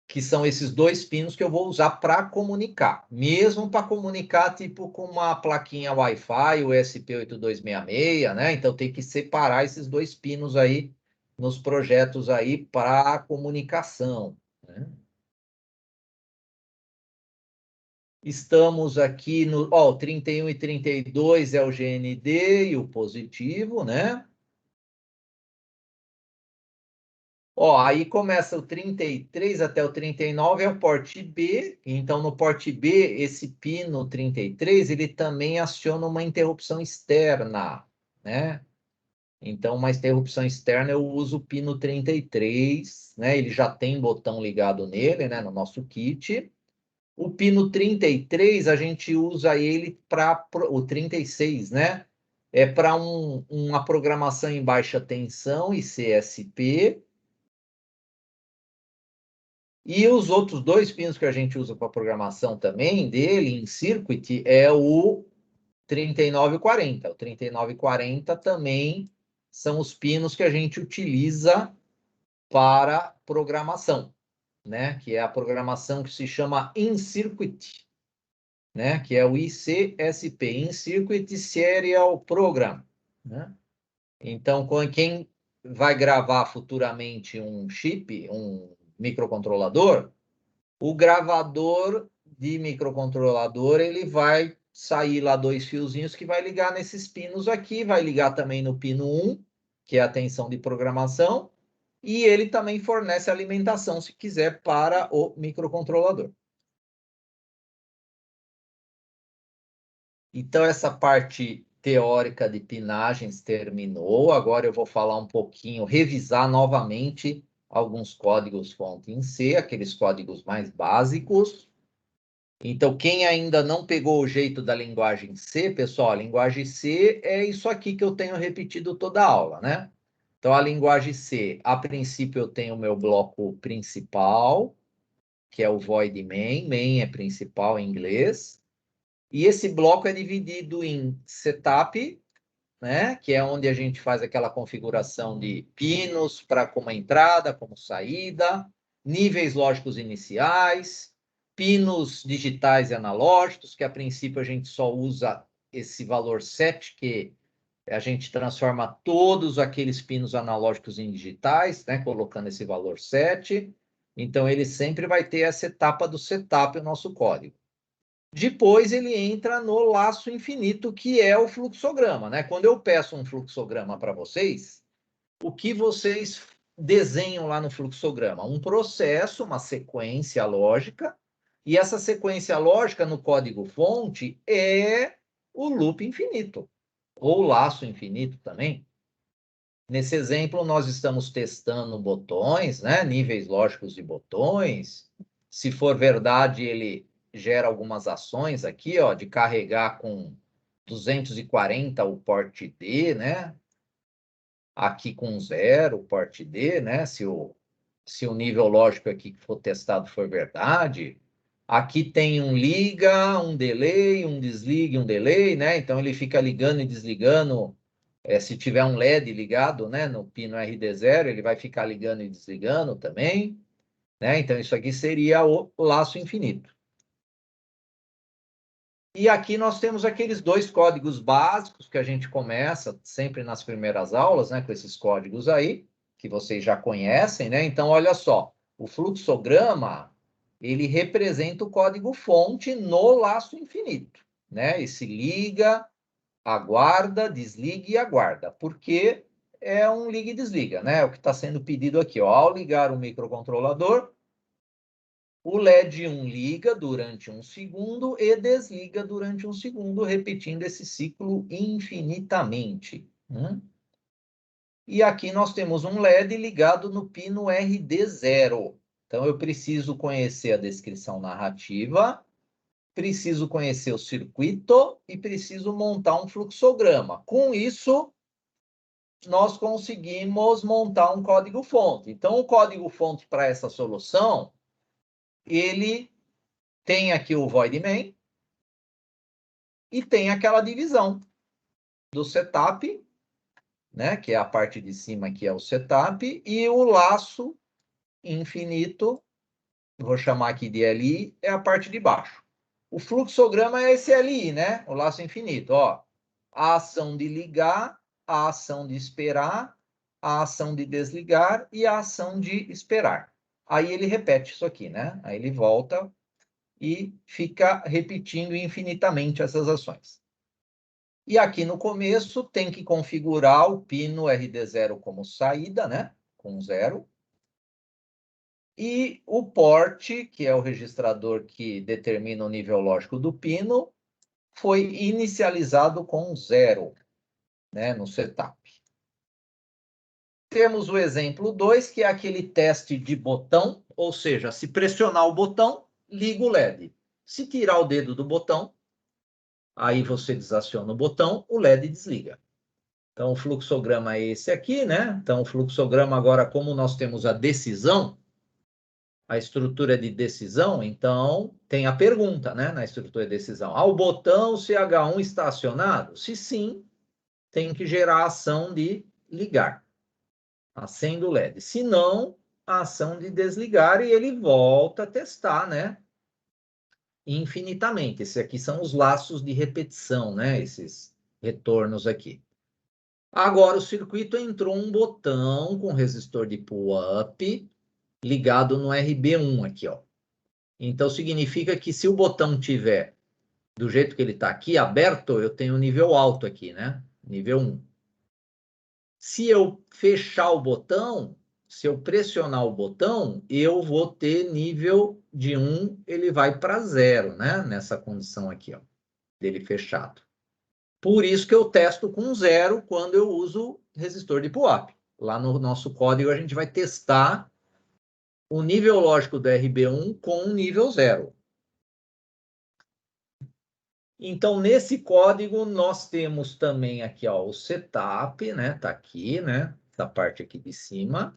que são esses dois pinos que eu vou usar para comunicar. Mesmo para comunicar, tipo, com uma plaquinha Wi-Fi, o ESP8266, né? Então, tem que separar esses dois pinos aí nos projetos aí para comunicação, né? Estamos aqui no, ó, 31 e 32 é o GND e o positivo, né? Ó, aí começa o 33 até o 39 é o porte B. Então, no porte B, esse pino 33, ele também aciona uma interrupção externa, né? Então, uma interrupção externa, eu uso o pino 33, né? Ele já tem botão ligado nele, né? No nosso kit. O pino 33, a gente usa ele para o 36, né? É para uma programação em baixa tensão e CSP. E os outros dois pinos que a gente usa para programação também dele em circuit é o 39 e 40. O 39 e 40 também são os pinos que a gente utiliza para programação, né? Que é a programação que se chama in-circuit, né? Que é o ICSP, In-Circuit Serial Program, né? Então, quem vai gravar futuramente um chip, um microcontrolador, o gravador de microcontrolador, ele vai sair lá dois fiozinhos que vai ligar nesses pinos aqui, vai ligar também no pino 1, que é a tensão de programação, e ele também fornece alimentação, se quiser, para o microcontrolador. Então, essa parte teórica de pinagens terminou. Agora eu vou falar um pouquinho, revisar novamente alguns códigos fonte em C, aqueles códigos mais básicos. Então, quem ainda não pegou o jeito da linguagem C, pessoal, a linguagem C é isso aqui que eu tenho repetido toda a aula, né? Então, a linguagem C, a princípio, eu tenho o meu bloco principal, que é o void main. Main é principal em inglês. E esse bloco é dividido em setup, né, que é onde a gente faz aquela configuração de pinos para como entrada, como saída, níveis lógicos iniciais, pinos digitais e analógicos, que a princípio a gente só usa esse valor 7, que a gente transforma todos aqueles pinos analógicos em digitais, né, colocando esse valor 7. Então, ele sempre vai ter essa etapa do setup, o nosso código. Depois ele entra no laço infinito, que é o fluxograma, né? Quando eu peço um fluxograma para vocês, o que vocês desenham lá no fluxograma? Um processo, uma sequência lógica, e essa sequência lógica no código-fonte é o loop infinito, ou laço infinito também. Nesse exemplo, nós estamos testando botões, né? Níveis lógicos de botões. Se for verdade, ele gera algumas ações aqui, ó, de carregar com 240 o porte D, né? Aqui com 0 o porte D, né? Se o nível lógico aqui que for testado for verdade. Aqui tem um liga, um delay, um desliga, um delay, né? Então ele fica ligando e desligando. Se tiver um LED ligado, né, no pino RD0, ele vai ficar ligando e desligando também, né? Então isso aqui seria o laço infinito. E aqui nós temos aqueles dois códigos básicos que a gente começa sempre nas primeiras aulas, né, com esses códigos aí, que vocês já conhecem, né? Então olha só, o fluxograma, ele representa o código fonte no laço infinito, né? Esse liga, aguarda, desliga e aguarda, porque é um liga e desliga, né? O que está sendo pedido aqui, ó. Ao ligar o microcontrolador, o LED 1 liga durante 1 segundo e desliga durante 1 segundo, repetindo esse ciclo infinitamente. E aqui nós temos um LED ligado no pino RD0. Então, eu preciso conhecer a descrição narrativa, preciso conhecer o circuito e preciso montar um fluxograma. Com isso, nós conseguimos montar um código-fonte. Então, o código-fonte para essa solução, ele tem aqui o void main e tem aquela divisão do setup, né, que é a parte de cima que é o setup, e o laço infinito, vou chamar aqui de LI, é a parte de baixo. O fluxograma é esse LI, né? O laço infinito, ó. A ação de ligar, a ação de esperar, a ação de desligar e a ação de esperar. Aí ele repete isso aqui, né? Aí ele volta e fica repetindo infinitamente essas ações. E aqui no começo tem que configurar o pino RD0 como saída, né? Com 0. E o port, que é o registrador que determina o nível lógico do pino, foi inicializado com 0, né, no setup. Temos o exemplo 2, que é aquele teste de botão, ou seja, se pressionar o botão, liga o LED. Se tirar o dedo do botão, aí você desaciona o botão, o LED desliga. Então, o fluxograma é esse aqui, né? Então, o fluxograma agora, como nós temos a decisão, a estrutura de decisão, então tem a pergunta, né, na estrutura de decisão. O botão CH1 está acionado? Se sim, tem que gerar a ação de ligar. Acende o LED. Se não, a ação de desligar e ele volta a testar, né? Infinitamente. Esses aqui são os laços de repetição, né? Esses retornos aqui. Agora o circuito entrou um botão com resistor de pull-up ligado no RB1 aqui, ó. Então significa que se o botão tiver do jeito que ele está aqui, aberto, eu tenho nível alto aqui, né? Nível 1. Se eu fechar o botão, se eu pressionar o botão, eu vou ter nível de 1, ele vai para 0, né? Nessa condição aqui, ó, dele fechado. Por isso que eu testo com 0 quando eu uso resistor de pull-up. Lá no nosso código a gente vai testar o nível lógico do RB1 com um nível 0. Então, nesse código, nós temos também aqui, ó, o setup, né? Tá aqui, né? Essa parte aqui de cima.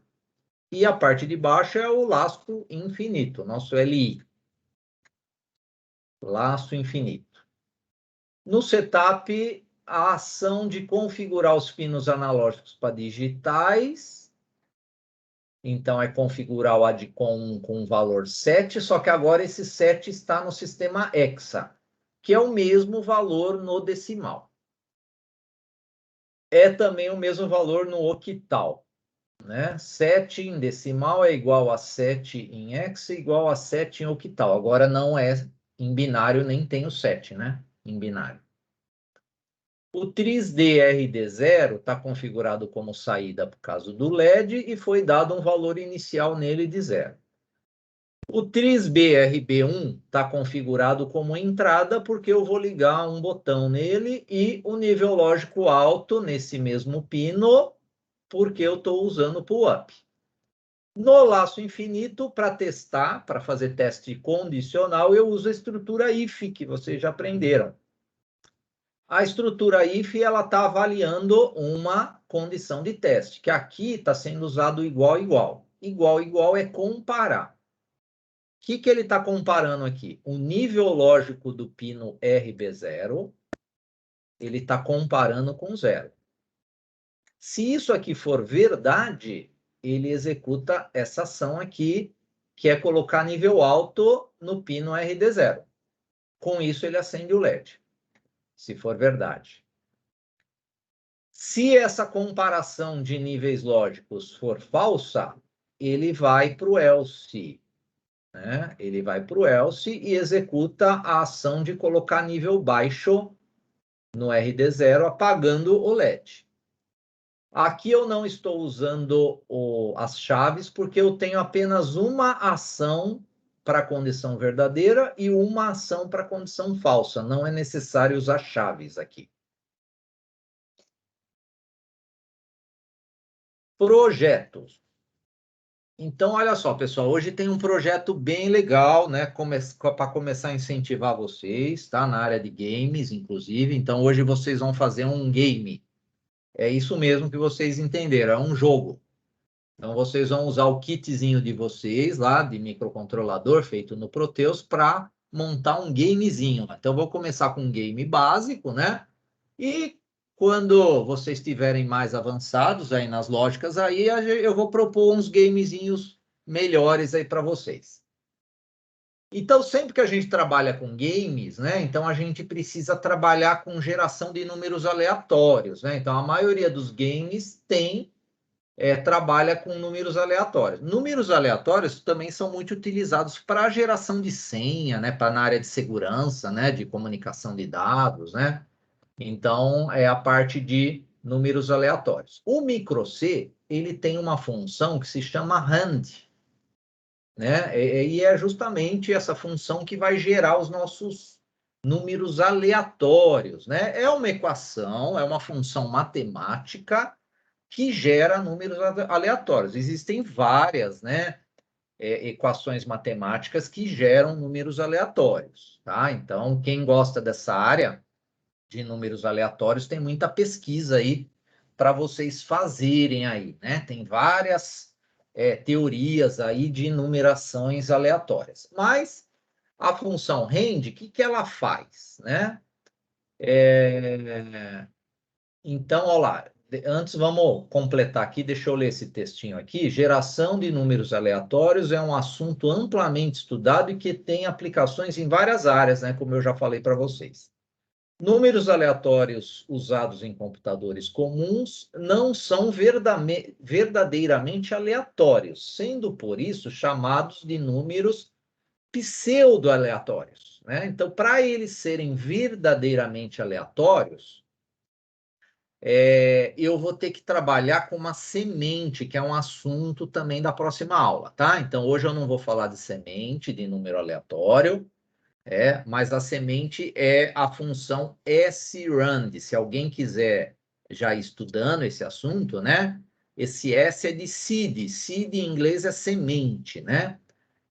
E a parte de baixo é o laço infinito, nosso LI. Laço infinito. No setup, a ação de configurar os pinos analógicos para digitais. Então, é configurar o ADCOM com o valor 7, só que agora esse 7 está no sistema hexa, que é o mesmo valor no decimal. É também o mesmo valor no octal, né? 7 em decimal é igual a 7 em hexa, igual a 7 em octal. Agora não é em binário, nem tem o 7, né? Em binário. O TRIS-DRD0 está configurado como saída por causa do LED e foi dado um valor inicial nele de 0. O TRIS-BRB1 está configurado como entrada porque eu vou ligar um botão nele e o nível lógico alto nesse mesmo pino porque eu estou usando o pull-up. No laço infinito, para testar, para fazer teste condicional, eu uso a estrutura if, que vocês já aprenderam. A estrutura if ela está avaliando uma condição de teste, que aqui está sendo usado igual, igual. Igual, igual é comparar. O que ele está comparando aqui? O nível lógico do pino RB0, ele está comparando com 0. Se isso aqui for verdade, ele executa essa ação aqui, que é colocar nível alto no pino RD0. Com isso, ele acende o LED, se for verdade. Se essa comparação de níveis lógicos for falsa, ele vai para o else. Né? Ele vai para o else e executa a ação de colocar nível baixo no RD0, apagando o LED. Aqui eu não estou usando as chaves, porque eu tenho apenas uma ação para a condição verdadeira e uma ação para a condição falsa. Não é necessário usar chaves aqui. Projetos. Então, olha só, pessoal, hoje tem um projeto bem legal, né, para começar a incentivar vocês, tá? Na área de games, inclusive. Então, hoje vocês vão fazer um game. É isso mesmo que vocês entenderam, é um jogo. Então, vocês vão usar o kitzinho de vocês lá, de microcontrolador, feito no Proteus, para montar um gamezinho. Então, vou começar com um game básico, né? E quando vocês estiverem mais avançados aí nas lógicas, aí eu vou propor uns gamezinhos melhores aí para vocês. Então, sempre que a gente trabalha com games, né? Então, a gente precisa trabalhar com geração de números aleatórios, né? Então, a maioria dos games trabalha com números aleatórios. Números aleatórios também são muito utilizados para a geração de senha, né? Para na área de segurança, né? De comunicação de dados, né? Então, é a parte de números aleatórios. O micro-C, ele tem uma função que se chama rand, né? E é justamente essa função que vai gerar os nossos números aleatórios, né? É uma equação, é uma função matemática que gera números aleatórios. Existem várias, né, equações matemáticas que geram números aleatórios, tá? Então, quem gosta dessa área de números aleatórios, tem muita pesquisa aí para vocês fazerem aí, né? Tem várias teorias aí de numerações aleatórias. Mas a função rend, o que ela faz, né? Então, olha lá, antes vamos completar aqui, deixa eu ler esse textinho aqui. Geração de números aleatórios é um assunto amplamente estudado e que tem aplicações em várias áreas, né? Como eu já falei para vocês. Números aleatórios usados em computadores comuns não são verdadeiramente aleatórios, sendo por isso chamados de números pseudo-aleatórios, né? Então, para eles serem verdadeiramente aleatórios, eu vou ter que trabalhar com uma semente, que é um assunto também da próxima aula, tá? Então, hoje eu não vou falar de semente, de número aleatório, mas a semente é a função srand. Se alguém quiser já ir estudando esse assunto, né? Esse S é de seed. Seed em inglês é semente, né?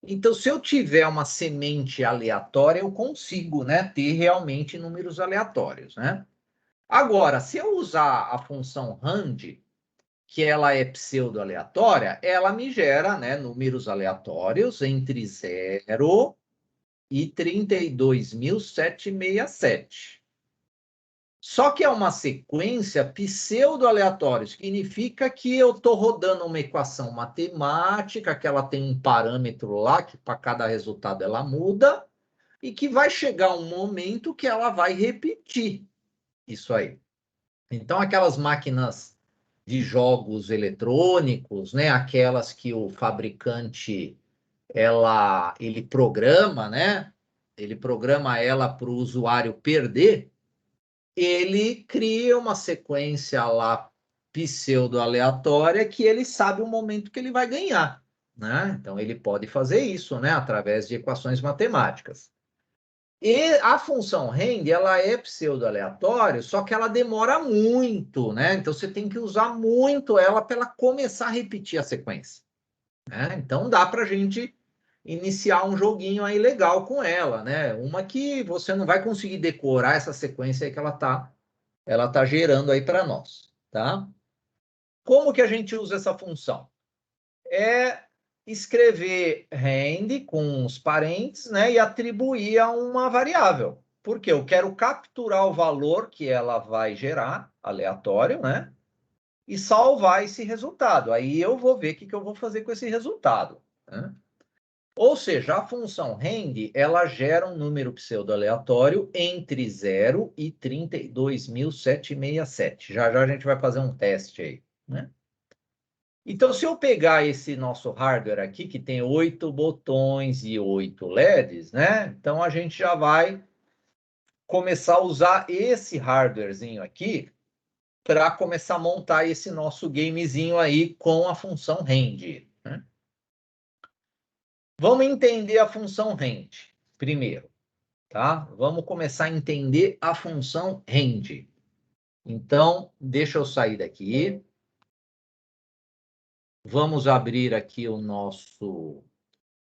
Então, se eu tiver uma semente aleatória, eu consigo, né, ter realmente números aleatórios, né? Agora, se eu usar a função rand, que ela é pseudo-aleatória, ela me gera, né, números aleatórios entre 0 e 32.767. Só que é uma sequência pseudo-aleatória, significa que eu estou rodando uma equação matemática, que ela tem um parâmetro lá, que para cada resultado ela muda, e que vai chegar um momento que ela vai repetir isso aí. Então, aquelas máquinas de jogos eletrônicos, né, aquelas que o fabricante ele programa, né? Ele programa ela para o usuário perder, ele cria uma sequência lá pseudo-aleatória que ele sabe o momento que ele vai ganhar, né? Então ele pode fazer isso, né? Através de equações matemáticas. E a função rend, ela é pseudo-aleatória, só que ela demora muito, né? Então, você tem que usar muito ela para ela começar a repetir a sequência, né? Então, dá para a gente iniciar um joguinho aí legal com ela, né? Uma que você não vai conseguir decorar essa sequência aí que ela tá gerando aí para nós, tá? Como que a gente usa essa função? É escrever rend com os parentes, né, e atribuir a uma variável. Porque eu quero capturar o valor que ela vai gerar, aleatório, né, e salvar esse resultado. Aí eu vou ver o que eu vou fazer com esse resultado, né? Ou seja, a função rend, ela gera um número pseudo-aleatório entre 0 e 32.767. Já já a gente vai fazer um teste aí, né? Então, se eu pegar esse nosso hardware aqui, que tem 8 botões e 8 LEDs, né? Então, a gente já vai começar a usar esse hardwarezinho aqui para começar a montar esse nosso gamezinho aí com a função rend, né? Vamos entender a função rend primeiro, tá? Vamos começar a entender a função rend. Então, deixa eu sair daqui. Vamos abrir aqui o nosso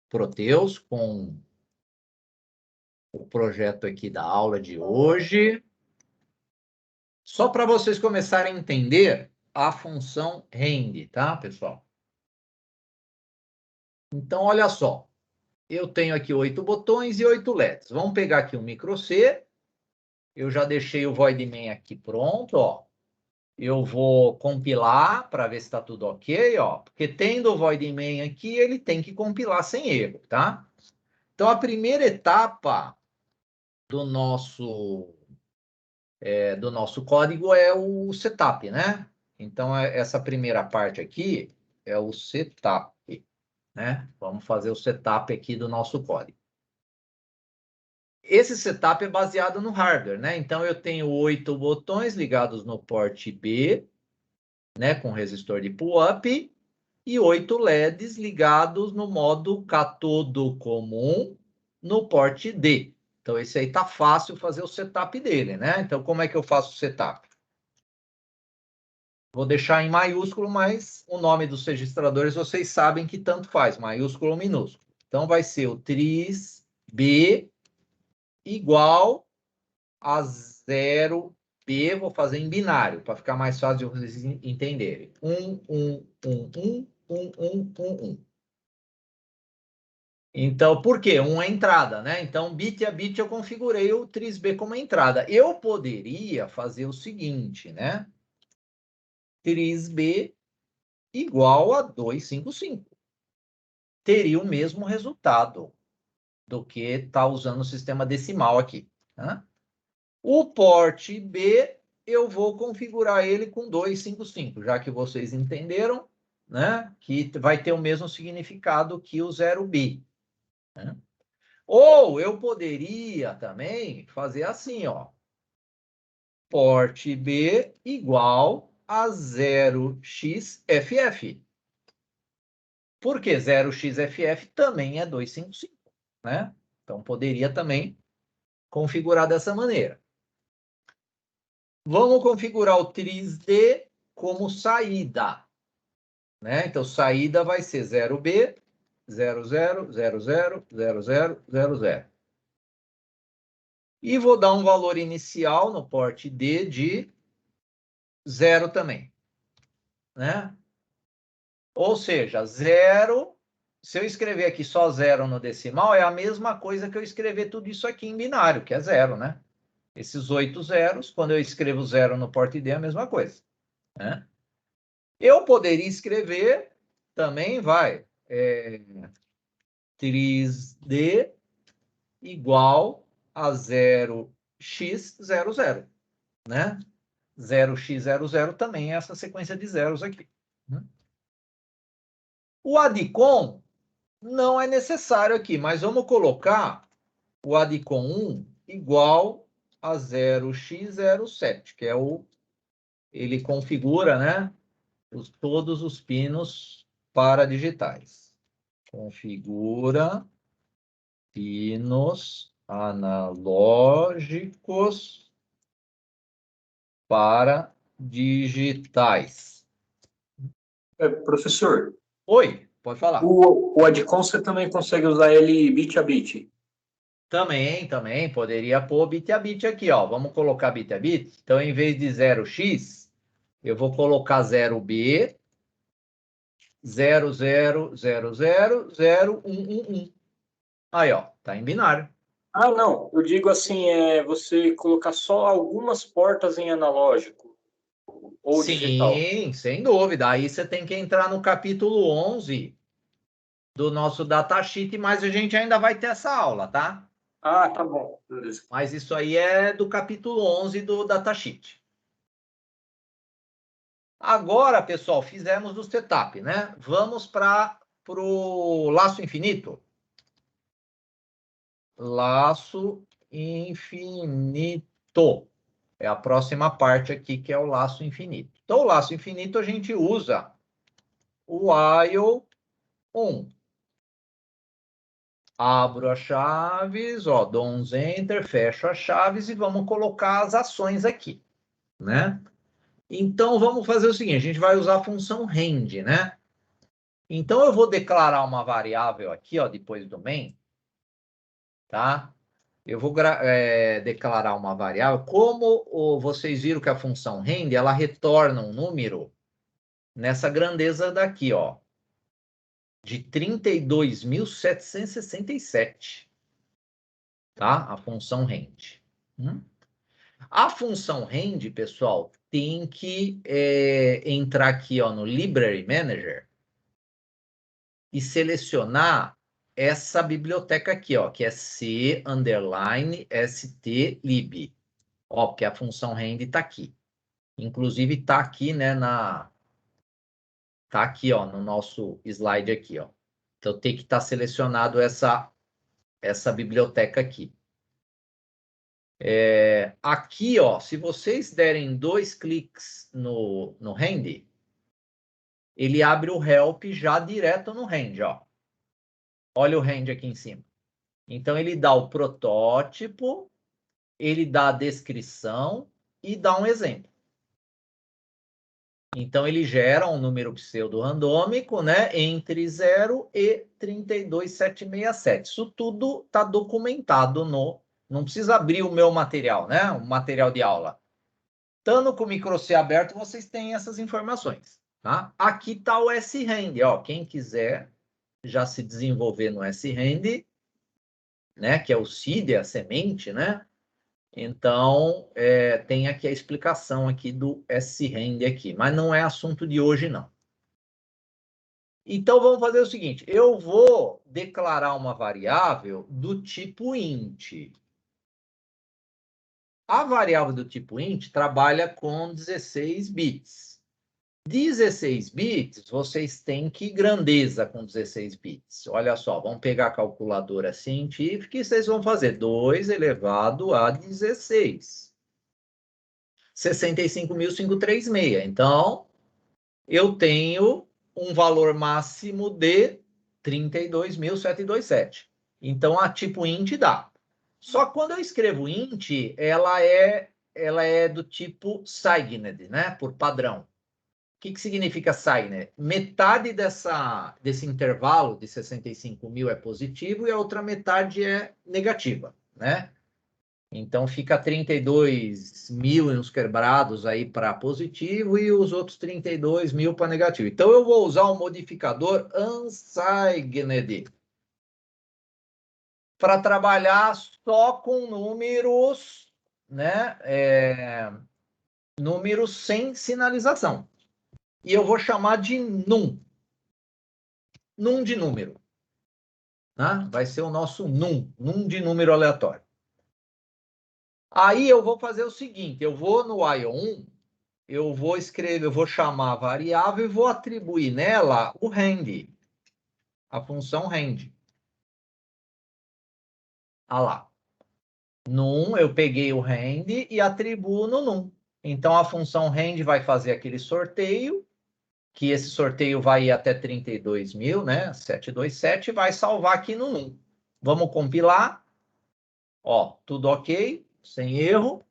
Proteus com o projeto aqui da aula de hoje, só para vocês começarem a entender a função rend, tá, pessoal? Então, olha só, eu tenho aqui 8 botões e 8 LEDs. Vamos pegar aqui o micro C, eu já deixei o void main aqui pronto, ó. Eu vou compilar para ver se está tudo ok, ó, porque tendo o void main aqui, ele tem que compilar sem erro, tá? Então, a primeira etapa do nosso código é o setup, né? Então, essa primeira parte aqui é o setup, né? Vamos fazer o setup aqui do nosso código. Esse setup é baseado no hardware, né? Então, eu tenho 8 botões ligados no port B, né? Com resistor de pull-up, e 8 LEDs ligados no modo catodo comum no port D. Então, esse aí tá fácil fazer o setup dele, né? Então, como é que eu faço o setup? Vou deixar em maiúsculo, mas o nome dos registradores vocês sabem que tanto faz, maiúsculo ou minúsculo. Então, vai ser o tris B igual a 0B, vou fazer em binário, para ficar mais fácil de vocês entenderem. 1, 1, 1, 1, 1, 1, 1, 1. Então, por quê? 1 é entrada, né? Então, bit a bit eu configurei o tris B como entrada. Eu poderia fazer o seguinte, né? Tris B igual a 255. Teria o mesmo resultado do que está usando o sistema decimal aqui, né? O port B, eu vou configurar ele com 255, já que vocês entenderam, né? Que vai ter o mesmo significado que o 0B, né? Ou eu poderia também fazer assim, ó. Port B igual a 0xFF. Por que 0xFF também é 255, né? Então, poderia também configurar dessa maneira. Vamos configurar o tris-D como saída, né? Então, saída vai ser 0B, 00, 00, 00, 00. E vou dar um valor inicial no port D de 0 também, né? Ou seja, 0, se eu escrever aqui só 0 no decimal, é a mesma coisa que eu escrever tudo isso aqui em binário, que é 0, né? Esses 8 zeros, quando eu escrevo 0 no port D, é a mesma coisa, né? Eu poderia escrever, também vai, tris D igual a 0x00, né? 0x00 também é essa sequência de zeros aqui, né? O ADCOM não é necessário aqui, mas vamos colocar o ADCOM 1 igual a 0x07, que é ele configura, né, todos os pinos para digitais. Configura pinos analógicos para digitais. Professor, Oi, pode falar. o Adcom você também consegue usar ele bit a bit? Também, poderia pôr bit a bit aqui, ó. Vamos colocar bit a bit. Então, em vez de 0x, eu vou colocar 0b, 00000111. Aí, ó, tá em binário. Ah, não. Eu digo assim, você colocar só algumas portas em analógico ou digital. Sim, sem dúvida. Aí você tem que entrar no capítulo 11 do nosso datasheet, mas a gente ainda vai ter essa aula, tá? Ah, tá bom. Beleza. Mas isso aí é do capítulo 11 do datasheet. Agora, pessoal, fizemos o setup, né? Vamos para o laço infinito. Laço infinito. É a próxima parte aqui, que é o laço infinito. Então, o laço infinito a gente usa o while 1. Abro as chaves, ó, dou uns enter, fecho as chaves e vamos colocar as ações aqui, né? Então, vamos fazer o seguinte, a gente vai usar a função rend, né? Então, eu vou declarar uma variável aqui, ó, depois do main, tá? Eu vou declarar uma variável. Como vocês viram que a função rend, ela retorna um número nessa grandeza daqui, ó, de 32.767, tá? A função rend. A função rend, pessoal, tem que entrar aqui, ó, no Library Manager e selecionar essa biblioteca aqui, ó, que é c_stlib. Ó, porque a função rend está aqui. Inclusive está aqui, né, tá aqui, ó, no nosso slide aqui, ó. Então tem que estar selecionado essa biblioteca aqui. Aqui, ó, se vocês derem 2 cliques no rend, ele abre o help já direto no rend, ó. Olha o rend aqui em cima. Então ele dá o protótipo, ele dá a descrição e dá um exemplo. Então, ele gera um número pseudo-randômico, né, entre 0 e 32.767. Isso tudo está documentado no... Não precisa abrir o meu material, né, o material de aula. Estando com o microC aberto, vocês têm essas informações, tá? Aqui está o srend, ó. Quem quiser já se desenvolver no srend, né, que é o seed, a semente, né? Então, tem aqui a explicação aqui do srend aqui, mas não é assunto de hoje, não. Então, vamos fazer o seguinte, eu vou declarar uma variável do tipo int. A variável do tipo int trabalha com 16 bits. 16 bits, vocês têm que grandeza com 16 bits. Olha só, vamos pegar a calculadora científica e vocês vão fazer 2 elevado a 16. 65.536. Então, eu tenho um valor máximo de 32.727. Então, a tipo int dá. Só que quando eu escrevo int, ela é do tipo signed, né? Por padrão. O que significa signed? Metade desse intervalo de 65.000 é positivo e a outra metade é negativa, né? Então, fica 32.000 e uns quebrados aí para positivo e os outros 32.000 para negativo. Então, eu vou usar o modificador unsigned para trabalhar só com números, né? Números sem sinalização. E eu vou chamar de num. Num de número. Né? Vai ser o nosso num de número aleatório. Aí eu vou fazer o seguinte, eu vou no while1, eu vou escrever, eu vou chamar a variável e vou atribuir nela o rend, a função rend. Ah lá. Num, eu peguei o rend e atribuo no num. Então, a função rend vai fazer aquele sorteio, que esse sorteio vai ir até 32.000, né? 727, e vai salvar aqui no num. Vamos compilar. Ó, tudo ok, sem erro.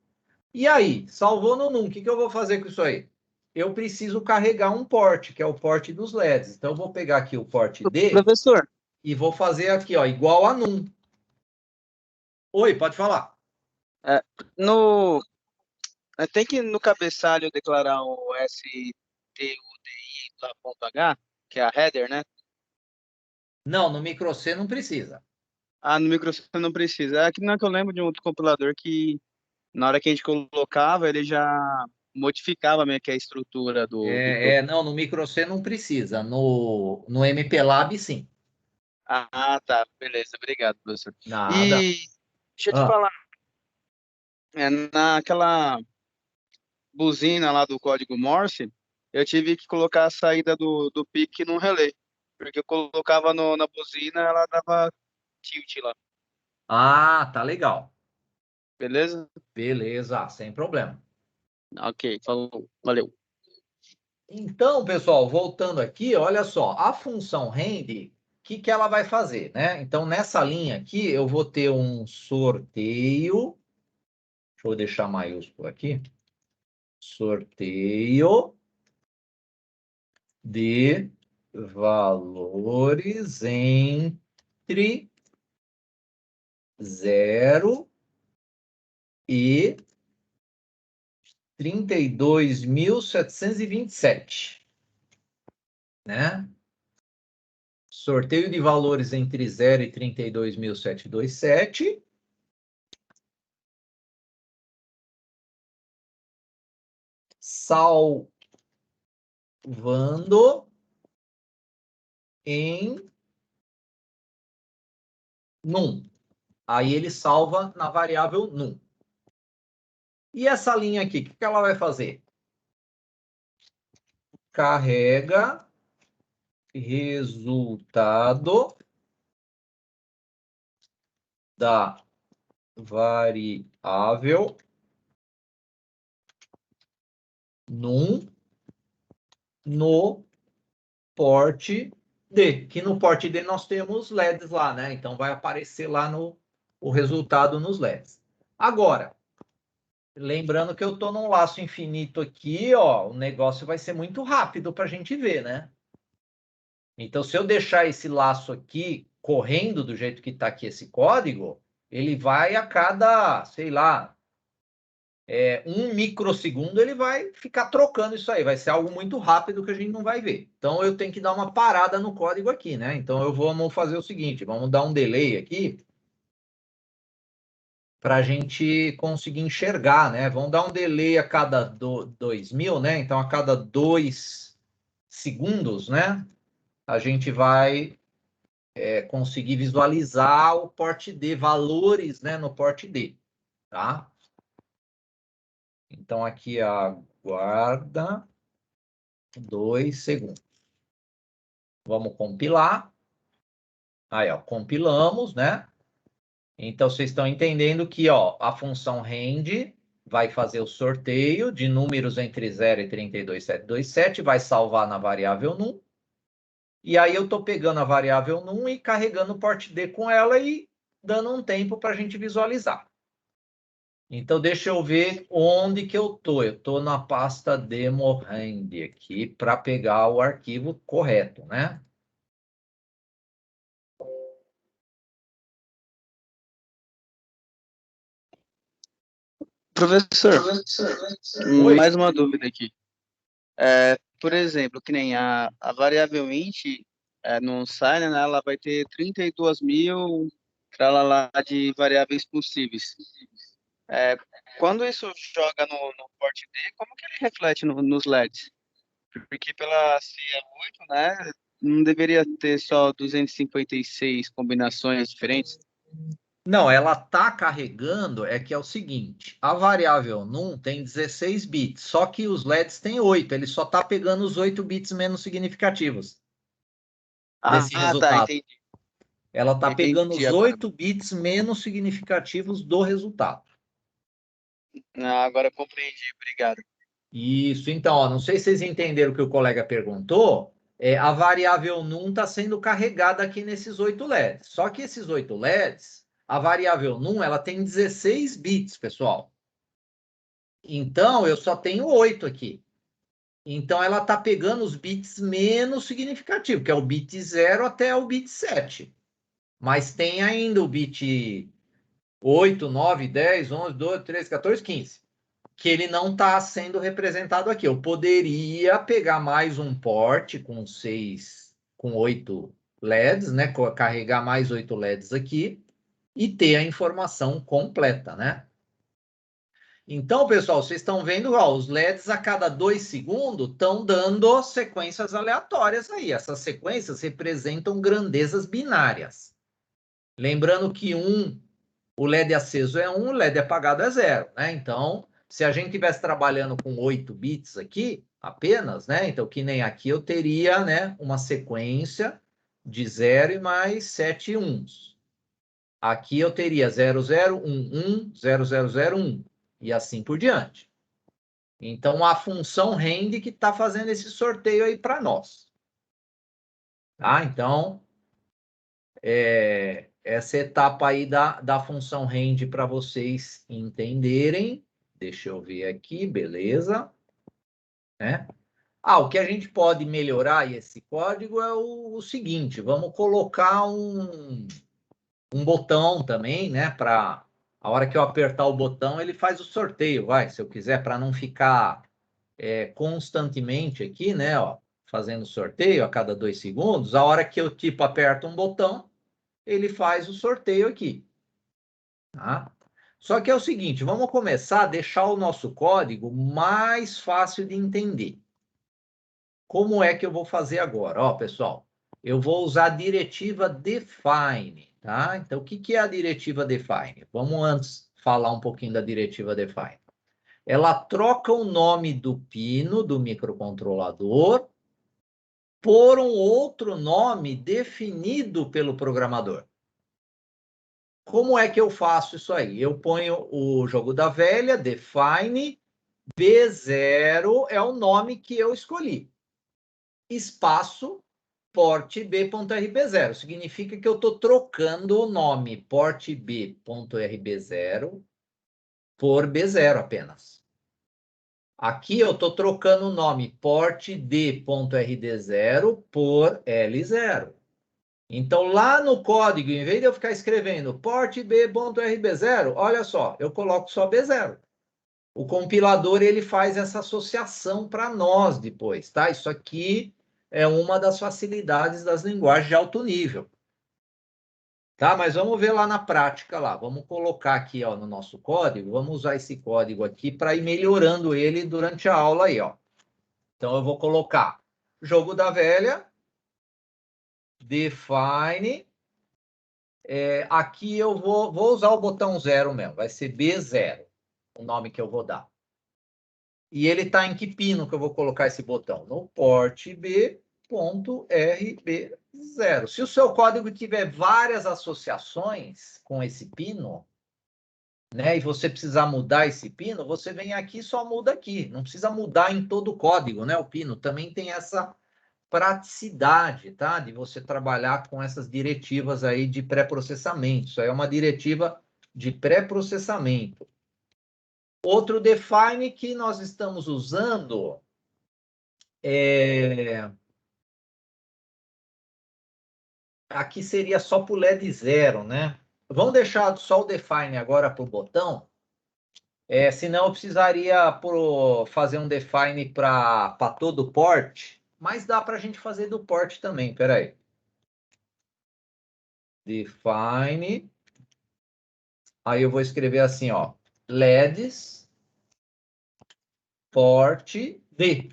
E aí, salvou no NUM. O que eu vou fazer com isso aí? Eu preciso carregar um porte, que é o porte dos LEDs. Então, eu vou pegar aqui o porte D Professor, e vou fazer aqui, ó, igual a NUM. Oi, pode falar. é, no, tem que no cabeçalho declarar o STUDI lá ponto H, que é a header, né? Não, no micro C não precisa. Ah, no Microsoft não precisa. É que não é que eu lembro de um outro compilador que na hora que a gente colocava, ele já modificava meio que a estrutura do código. Não, no micro C não precisa. No MPLAB, sim. Ah, tá. Beleza, obrigado, professor. Nada. E deixa eu te Ah, falar, naquela buzina lá do código Morse, eu tive que colocar a saída do PIC num relé, porque eu colocava na buzina, ela dava tilt lá. tá legal. Beleza? Beleza, sem problema. Ok, falou. Valeu. Então, pessoal, voltando aqui, olha só, a função rend, o que ela vai fazer, né? Então, nessa linha aqui, eu vou ter um sorteio, deixa eu deixar maiúsculo aqui, sorteio de valores entre 0 e 32.727, né? Sorteio de valores entre 0 e 32.727. Salvando em num. Aí ele salva na variável num. E essa linha aqui, o que ela vai fazer? Carrega resultado da variável num no porte D, que no porte D nós temos LEDs lá, né? Então vai aparecer lá o resultado nos LEDs. Agora, lembrando que eu estou num laço infinito aqui, ó, o negócio vai ser muito rápido para a gente ver, né? Então, se eu deixar esse laço aqui correndo do jeito que está aqui esse código, ele vai a cada, sei lá, 1 microsegundo, ele vai ficar trocando isso aí. Vai ser algo muito rápido que a gente não vai ver. Então, eu tenho que dar uma parada no código aqui, né? Então, vamos fazer o seguinte, vamos dar um delay aqui para a gente conseguir enxergar, né? Vamos dar um delay a cada 2.000, né? Então, a cada 2 segundos, né? A gente vai conseguir visualizar o porte D, valores, né? No porte D, tá? Então, aqui aguarda 2 segundos. Vamos compilar. Aí, ó, compilamos, né? Então, vocês estão entendendo que, ó, a função rend vai fazer o sorteio de números entre 0 e 32.727, vai salvar na variável num. E aí eu estou pegando a variável num e carregando o porte D com ela e dando um tempo para a gente visualizar. Então, deixa eu ver onde que eu estou. Eu estou na pasta demo rend aqui para pegar o arquivo correto, né? Professor, Oi. mais uma dúvida aqui. Por exemplo, que nem a variável int no Silent, né, ela vai ter 32.000 tralalá de variáveis possíveis. É, quando isso joga no port D, como que ele reflete nos LEDs? Porque pela CE8, né, não deveria ter só 256 combinações diferentes? Não, ela está carregando, é que é o seguinte, a variável num tem 16 bits, só que os LEDs têm 8, ele só está pegando os 8 bits menos significativos desse Tá, resultado. entendi. Ela está pegando Entendi os agora. 8 bits menos significativos do resultado. Agora eu compreendi, obrigado. Isso, então, ó, não sei se vocês entenderam o que o colega perguntou, a variável num está sendo carregada aqui nesses 8 LEDs. Só que esses 8 LEDs, a variável num, ela tem 16 bits, pessoal. Então, eu só tenho 8 aqui. Então, ela está pegando os bits menos significativos, que é o bit 0 até o bit 7. Mas tem ainda o bit 8, 9, 10, 11, 12, 13, 14, 15. Que ele não está sendo representado aqui. Eu poderia pegar mais um port com 8 LEDs, né? Carregar mais 8 LEDs aqui e ter a informação completa, né? Então, pessoal, vocês estão vendo, ó, os LEDs a cada 2 segundos estão dando sequências aleatórias aí. Essas sequências representam grandezas binárias. Lembrando que o LED aceso é 1, o LED apagado é 0, né? Então, se a gente estivesse trabalhando com 8 bits aqui, apenas, né? Então, que nem aqui, eu teria, né, uma sequência de 0 e mais 7 uns. Aqui eu teria 0011, 0001 e assim por diante. Então, a função rend que está fazendo esse sorteio aí para nós. Tá? Então, essa etapa aí da função rend para vocês entenderem. Deixa eu ver aqui, beleza. Né? O que a gente pode melhorar esse código é o seguinte, vamos colocar um botão também, né? Para a hora que eu apertar o botão, ele faz o sorteio, se eu quiser, para não ficar constantemente aqui, né? Ó, fazendo sorteio a cada 2 segundos, a hora que eu aperto um botão, ele faz o sorteio aqui. Tá? Só que é o seguinte, vamos começar a deixar o nosso código mais fácil de entender. Como é que eu vou fazer agora? Ó, pessoal, eu vou usar a diretiva define, tá? Então, o que é a diretiva define? Vamos antes falar um pouquinho da diretiva define. Ela troca o nome do pino do microcontrolador por um outro nome definido pelo programador. Como é que eu faço isso aí? Eu ponho o jogo da velha, define, B0 é o nome que eu escolhi. Espaço, port b.rb0. Significa que eu estou trocando o nome port b.rb0 por B0 apenas. Aqui eu estou trocando o nome port d.rd0 por L0. Então, lá no código, em vez de eu ficar escrevendo port b.rb0, olha só, eu coloco só B0. O compilador, ele faz essa associação para nós depois, tá? Isso aqui é uma das facilidades das linguagens de alto nível. Tá? Mas vamos ver lá na prática lá. Vamos colocar aqui, ó, no nosso código, vamos usar esse código aqui para ir melhorando ele durante a aula aí, ó. Então, eu vou colocar jogo da velha, define. Aqui eu vou usar o botão 0 mesmo, vai ser B0, o nome que eu vou dar. E ele está em que pino que eu vou colocar esse botão? No port b.rb0. Se o seu código tiver várias associações com esse pino, né, e você precisar mudar esse pino, você vem aqui e só muda aqui. Não precisa mudar em todo o código, né? O pino também tem essa praticidade, tá? De você trabalhar com essas diretivas aí de pré-processamento. Isso aí é uma diretiva de pré-processamento. Outro define que nós estamos usando aqui seria só para o LED 0, né? Vamos deixar só o define agora para o botão. Senão eu precisaria fazer um define para todo o port, mas dá para a gente fazer do port também. Espera aí. Define. Aí eu vou escrever assim, ó. LEDs port D.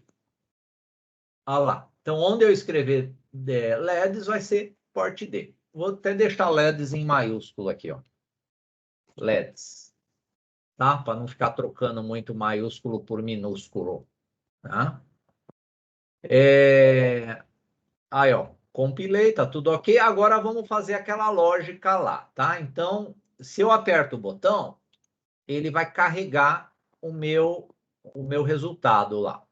Olha lá. Então, onde eu escrever LEDs vai ser port D. Vou até deixar LEDs em maiúsculo aqui, ó. LEDs. Tá? Para não ficar trocando muito maiúsculo por minúsculo. Tá? Aí, ó. Compilei, tá tudo ok. Agora vamos fazer aquela lógica lá, tá? Então, se eu aperto o botão, ele vai carregar o meu resultado lá.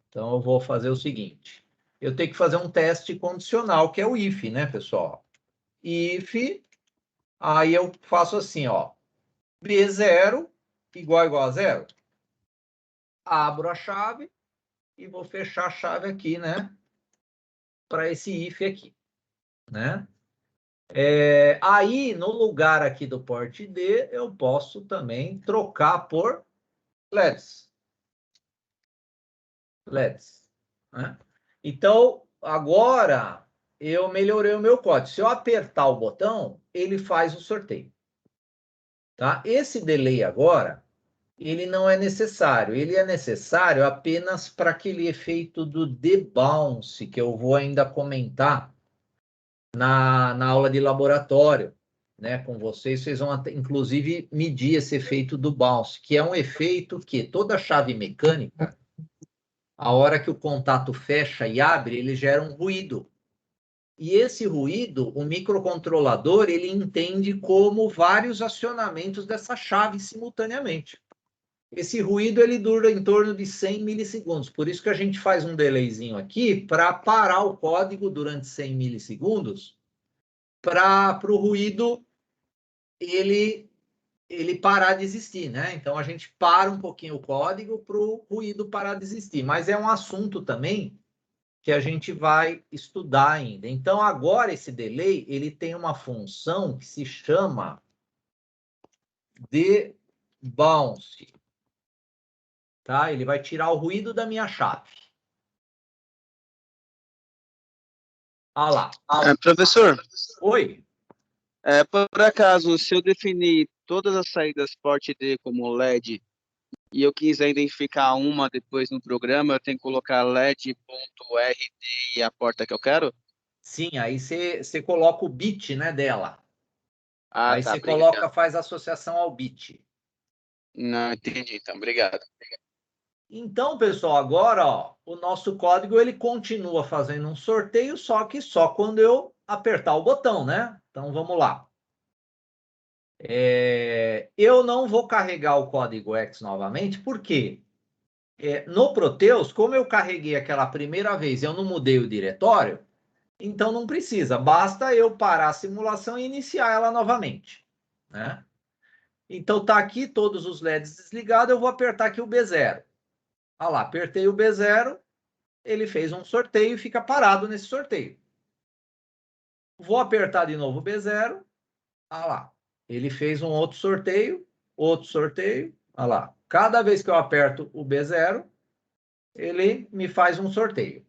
Então, eu vou fazer o seguinte. Eu tenho que fazer um teste condicional, que é o if, né, pessoal? If, Aí eu faço assim, ó. B0 igual a 0. Abro a chave e vou fechar a chave aqui, né? Para esse if aqui, né? Aí, no lugar aqui do port D, eu posso também trocar por LEDs. LEDs, né? Então, agora eu melhorei o meu código. Se eu apertar o botão, ele faz o sorteio. Tá? Esse delay agora, ele não é necessário. Ele é necessário apenas para aquele efeito do debounce, que eu vou ainda comentar na aula de laboratório, né, com vocês. Vocês vão, inclusive, medir esse efeito do bounce, que é um efeito que toda chave mecânica, a hora que o contato fecha e abre, ele gera um ruído. E esse ruído, o microcontrolador, ele entende como vários acionamentos dessa chave simultaneamente. Esse ruído, ele dura em torno de 100 milissegundos. Por isso que a gente faz um delayzinho aqui para parar o código durante 100 milissegundos, para o ruído ele parar de existir, né? Então a gente para um pouquinho o código para o ruído parar de existir. Mas é um assunto também que a gente vai estudar ainda. Então agora esse delay ele tem uma função que se chama de bounce, tá? Ele vai tirar o ruído da minha chave. Ah lá. Professor. Oi. Por acaso, se eu definir todas as saídas port D como LED e eu quiser identificar uma depois no programa, eu tenho que colocar LED.RD e a porta que eu quero? Sim, aí você coloca o bit, né, dela. Ah, Aí tá, você obrigado. coloca, faz associação ao bit. Não, entendi, então, obrigado. Então, pessoal, agora, ó, o nosso código ele continua fazendo um sorteio, só que só quando eu apertar o botão, né? Então, vamos lá. Eu não vou carregar o código X novamente, porque no Proteus, como eu carreguei aquela primeira vez, eu não mudei o diretório, então não precisa, basta eu parar a simulação e iniciar ela novamente, né? Então, tá aqui todos os LEDs desligados, eu vou apertar aqui o B0. Olha lá, apertei o B0, ele fez um sorteio e fica parado nesse sorteio. Vou apertar de novo o B0, olha lá, ele fez um outro sorteio, olha lá. Cada vez que eu aperto o B0, ele me faz um sorteio.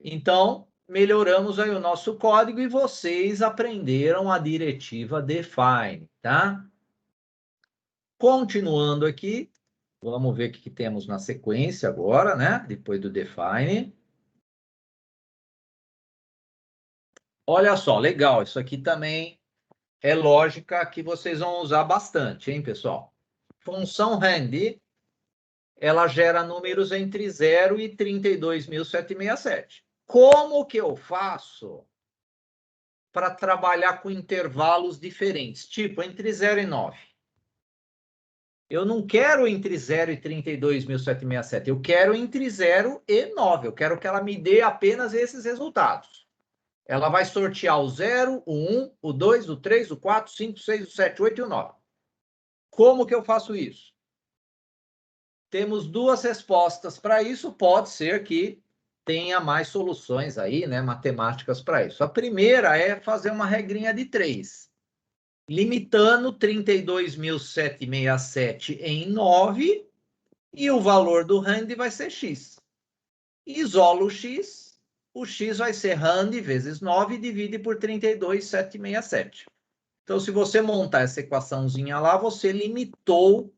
Então, melhoramos aí o nosso código e vocês aprenderam a diretiva define, tá? Continuando aqui, vamos ver o que temos na sequência agora, né? Depois do define. Olha só, legal. Isso aqui também é lógica que vocês vão usar bastante, hein, pessoal? Função rand, ela gera números entre 0 e 32.767. Como que eu faço para trabalhar com intervalos diferentes? Tipo, entre 0 e 9. Eu não quero entre 0 e 32.767. Eu quero entre 0 e 9. Eu quero que ela me dê apenas esses resultados. Ela vai sortear o 0, o 1, o 2, o 3, o 4, o 5, o 6, o 7, o 8 e o 9. Como que eu faço isso? Temos duas respostas para isso. Pode ser que tenha mais soluções aí, né, matemáticas para isso. A primeira é fazer uma regrinha de 3, limitando 32.767 em 9 e o valor do rand vai ser x. Isolo o x vai ser rand vezes 9 e divide por 32.767. Então, se você montar essa equaçãozinha lá, você limitou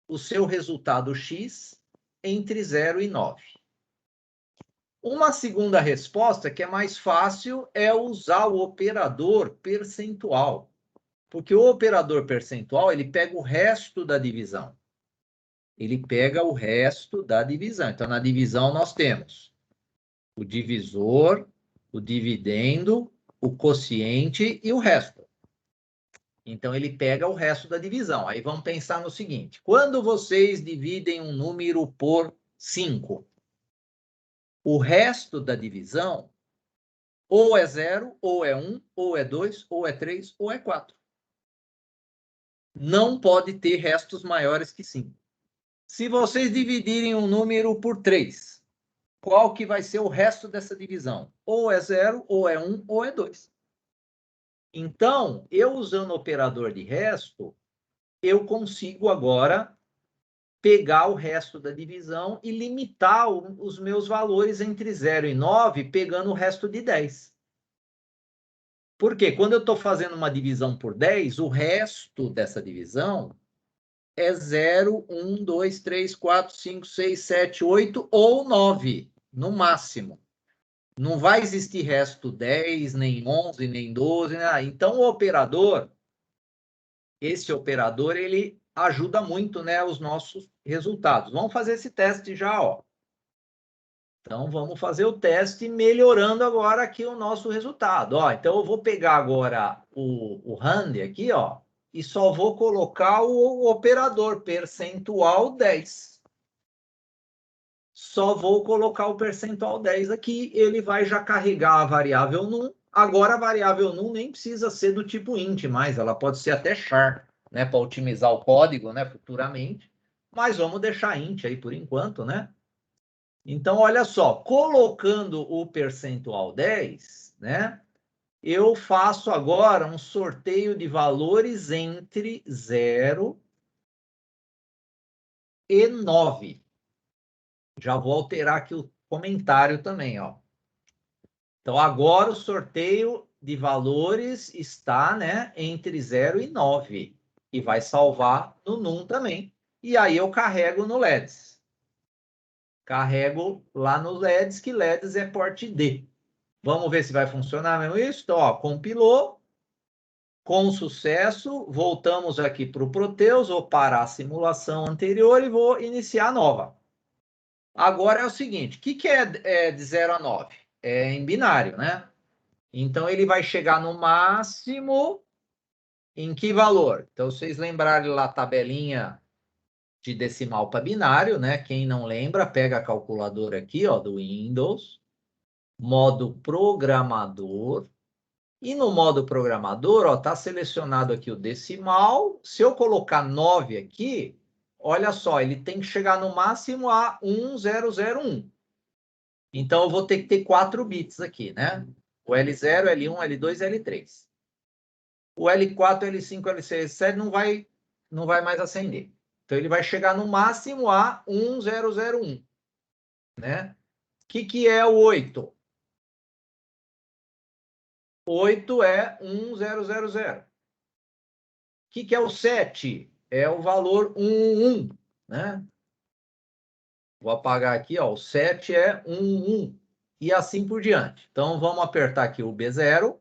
o seu resultado x entre 0 e 9. Uma segunda resposta, que é mais fácil, é usar o operador percentual. Porque o operador percentual, ele pega o resto da divisão. Ele pega o resto da divisão. Então, na divisão, nós temos o divisor, o dividendo, o quociente e o resto. Então, ele pega o resto da divisão. Aí vamos pensar no seguinte: quando vocês dividem um número por 5, o resto da divisão Ou é 0, ou é 1, ou é 2, ou é 3, ou é 4. Não pode ter restos maiores que 5. Se vocês dividirem um número por 3, qual que vai ser o resto dessa divisão? Ou é 0, ou é 1, ou é 2. Então, eu usando o operador de resto, eu consigo agora pegar o resto da divisão e limitar os meus valores entre 0 e 9, pegando o resto de 10. Porque quando eu estou fazendo uma divisão por 10, o resto dessa divisão é 0, 1, 2, 3, 4, 5, 6, 7, 8 ou 9, no máximo. Não vai existir resto 10, nem 11, nem 12. Né? Então, o operador, esse operador, ele ajuda muito, né, os nossos resultados. Vamos fazer esse teste já, ó. Então, vamos fazer o teste melhorando agora aqui o nosso resultado. Ó, então, eu vou pegar agora o RAND aqui, ó, e só vou colocar o operador percentual 10. Só vou colocar o percentual 10 aqui, ele vai já carregar a variável num. Agora, a variável num nem precisa ser do tipo int mais, ela pode ser até char, né, para otimizar o código, né, futuramente. Mas vamos deixar int aí por enquanto, né? Então, olha só, colocando o percentual 10, né? Eu faço agora um sorteio de valores entre 0 e 9. Já vou alterar aqui o comentário também, ó. Então, agora o sorteio de valores está, né, entre 0 e 9. E vai salvar no num também. E aí eu carrego no LEDs. Carrego lá no LEDs, que LEDs é porte D. Vamos ver se vai funcionar mesmo isso. Então, ó, compilou. Com sucesso, voltamos aqui para o Proteus, vou parar a simulação anterior e vou iniciar a nova. Agora é o seguinte, o que é de 0 a 9? É em binário, né? Então, ele vai chegar no máximo em que valor? Então, vocês lembrarem lá a tabelinha de decimal para binário, né? Quem não lembra, pega a calculadora aqui, ó, do Windows, modo programador. E no modo programador, ó, tá selecionado aqui o decimal. Se eu colocar 9 aqui, olha só, ele tem que chegar no máximo a 1001. Então, eu vou ter que ter 4 bits aqui, né? O L0, L1, L2, L3. O L4, L5, L6, L7 não vai mais acender. Então, ele vai chegar no máximo a 1001, né? O que é o 8? 8 é 1000. O que é o 7? É o valor 11, né? Vou apagar aqui, ó. O 7 é 11. E assim por diante. Então, vamos apertar aqui o B0.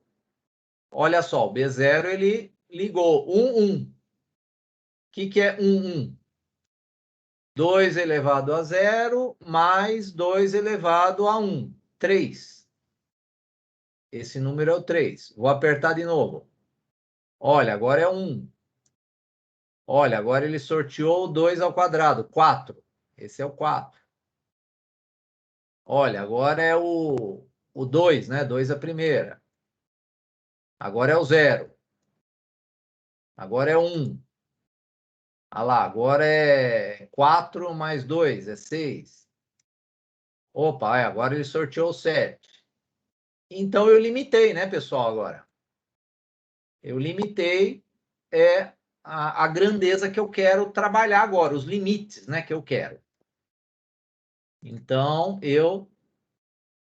Olha só, o B0, ele ligou 11. O que é 11? 2 elevado a 0 mais 2 elevado a 1. 3. Esse número é o 3. Vou apertar de novo. Olha, agora é 1. Olha, agora ele sorteou 2 ao quadrado. 4. Esse é o 4. Olha, agora é o 2, né? 2 a primeira. Agora é o 0. Agora é 1. Ah lá, agora é 4 mais 2, é 6. Opa, agora ele sorteou 7. Então, eu limitei, né, pessoal, agora. Eu limitei a grandeza que eu quero trabalhar agora, os limites, né, que eu quero. Então, eu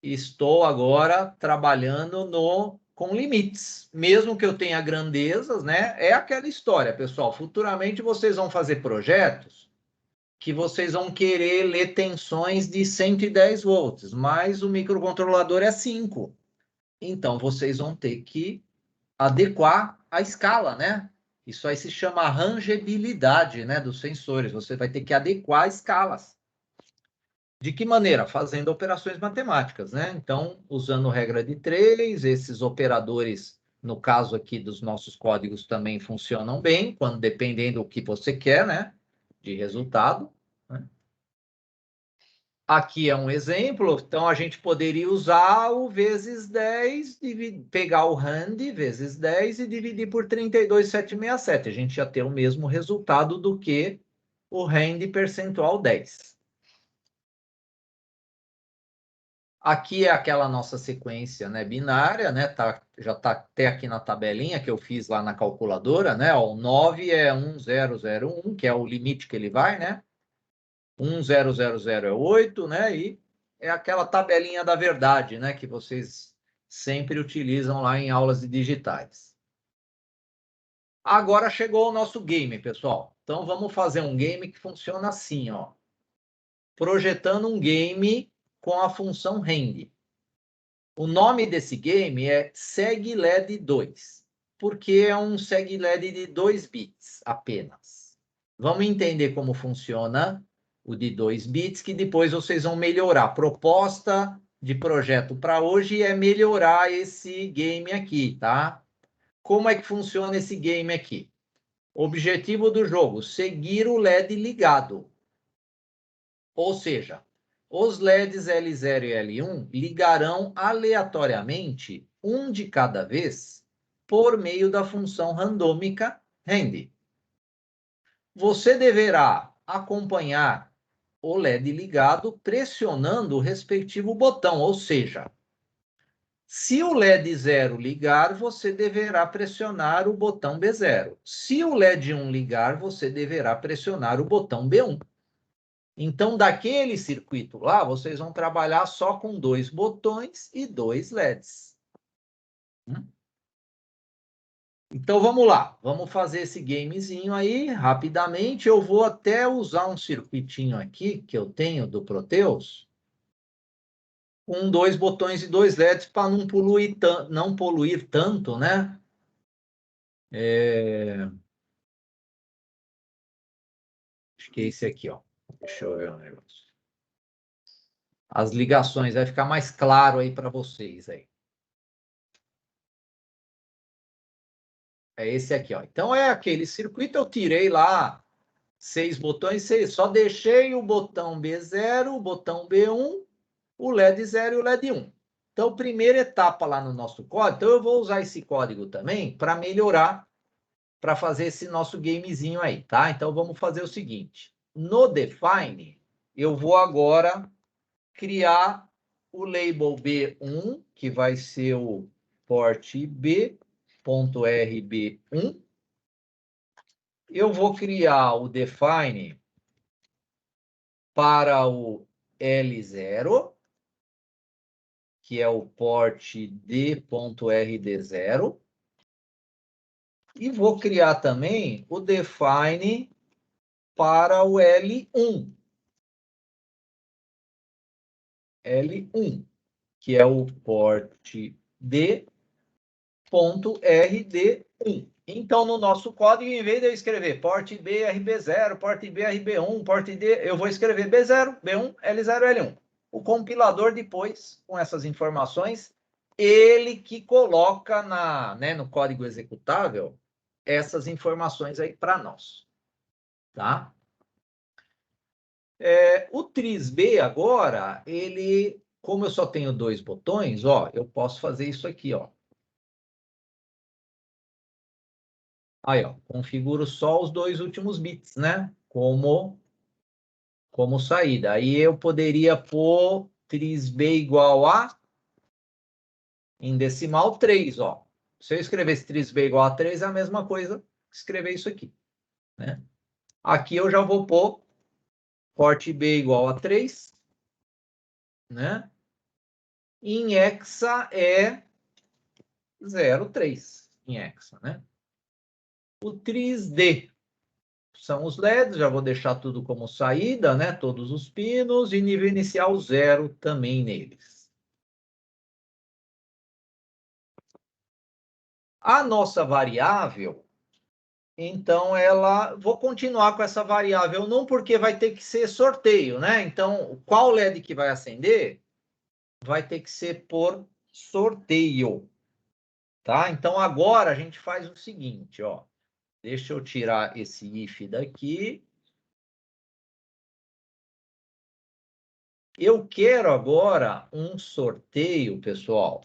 estou agora trabalhando com limites. Mesmo que eu tenha grandezas, né? É aquela história, pessoal. Futuramente vocês vão fazer projetos que vocês vão querer ler tensões de 110 volts, mas o microcontrolador é 5. Então, vocês vão ter que adequar a escala, né? Isso aí se chama rangeabilidade, né, dos sensores. Você vai ter que adequar escalas. De que maneira? Fazendo operações matemáticas, né? Então, usando regra de 3, esses operadores, no caso aqui dos nossos códigos, também funcionam bem, quando dependendo do que você quer, né? De resultado. Né? Aqui é um exemplo, então a gente poderia usar o vezes 10, pegar o RAND vezes 10 e dividir por 32,767. A gente ia ter o mesmo resultado do que o RAND percentual 10. Aqui é aquela nossa sequência, né, binária, né? Já está até aqui na tabelinha que eu fiz lá na calculadora, né? Ó, o 9 é 1001, que é o limite que ele vai, né? 1000 é 8, né? E é aquela tabelinha da verdade, né? Que vocês sempre utilizam lá em aulas de digitais. Agora chegou o nosso game, pessoal. Então vamos fazer um game que funciona assim, ó. Projetando um game com a função rend. O nome desse game é segled2, porque é um segled de 2 bits apenas. Vamos entender como funciona o de 2 bits, que depois vocês vão melhorar. A proposta de projeto para hoje é melhorar esse game aqui, tá? Como é que funciona esse game aqui? Objetivo do jogo, seguir o LED ligado. Ou seja, os LEDs L0 e L1 ligarão aleatoriamente, um de cada vez, por meio da função randômica rend. Você deverá acompanhar o LED ligado pressionando o respectivo botão, ou seja, se o LED 0 ligar, você deverá pressionar o botão B0. Se o LED 1 ligar, você deverá pressionar o botão B1. Então, daquele circuito lá, vocês vão trabalhar só com 2 botões e 2 LEDs. Então, vamos lá. Vamos fazer esse gamezinho aí, rapidamente. Eu vou até usar um circuitinho aqui, que eu tenho do Proteus, com 2 botões e 2 LEDs, para não poluir tanto, né? Acho que é esse aqui, ó. Deixa eu ver o negócio. As ligações, vai ficar mais claro aí para vocês aí. É esse aqui, ó. Então, é aquele circuito, eu tirei lá 6 botões, só deixei o botão B0, o botão B1, o LED 0 e o LED 1. Então, primeira etapa lá no nosso código, então eu vou usar esse código também para melhorar, para fazer esse nosso gamezinho aí, tá? Então, vamos fazer o seguinte. No define, eu vou agora criar o label B1, que vai ser o port B.RB1. Eu vou criar o define para o L0, que é o port D.RD0. E vou criar também o define para o L1. L1, que é o port D.RD1. Então, no nosso código, em vez de eu escrever port B, RB0, port B, RB1, port D, eu vou escrever B0, B1, L0, L1. O compilador, depois, com essas informações, ele que coloca no código executável essas informações aí para nós. Tá? O TRIS-B agora, ele, como eu só tenho 2 botões, ó, eu posso fazer isso aqui, ó. Aí, ó, configuro só os 2 últimos bits, né? Como saída. Aí eu poderia pôr TRIS-B igual a, em decimal, 3, ó. Se eu escrevesse TRIS-B igual a 3, é a mesma coisa que escrever isso aqui, né? Aqui eu já vou pôr port B igual a 3, né? Em hexa é 03, em hexa, né? O TRIS-D são os LEDs, já vou deixar tudo como saída, né? Todos os pinos, e nível inicial 0 também neles. A nossa variável, então, vou continuar com essa variável, não porque vai ter que ser sorteio, né? Então, qual LED que vai acender vai ter que ser por sorteio, tá? Então, agora a gente faz o seguinte, ó. Deixa eu tirar esse if daqui. Eu quero agora um sorteio, pessoal.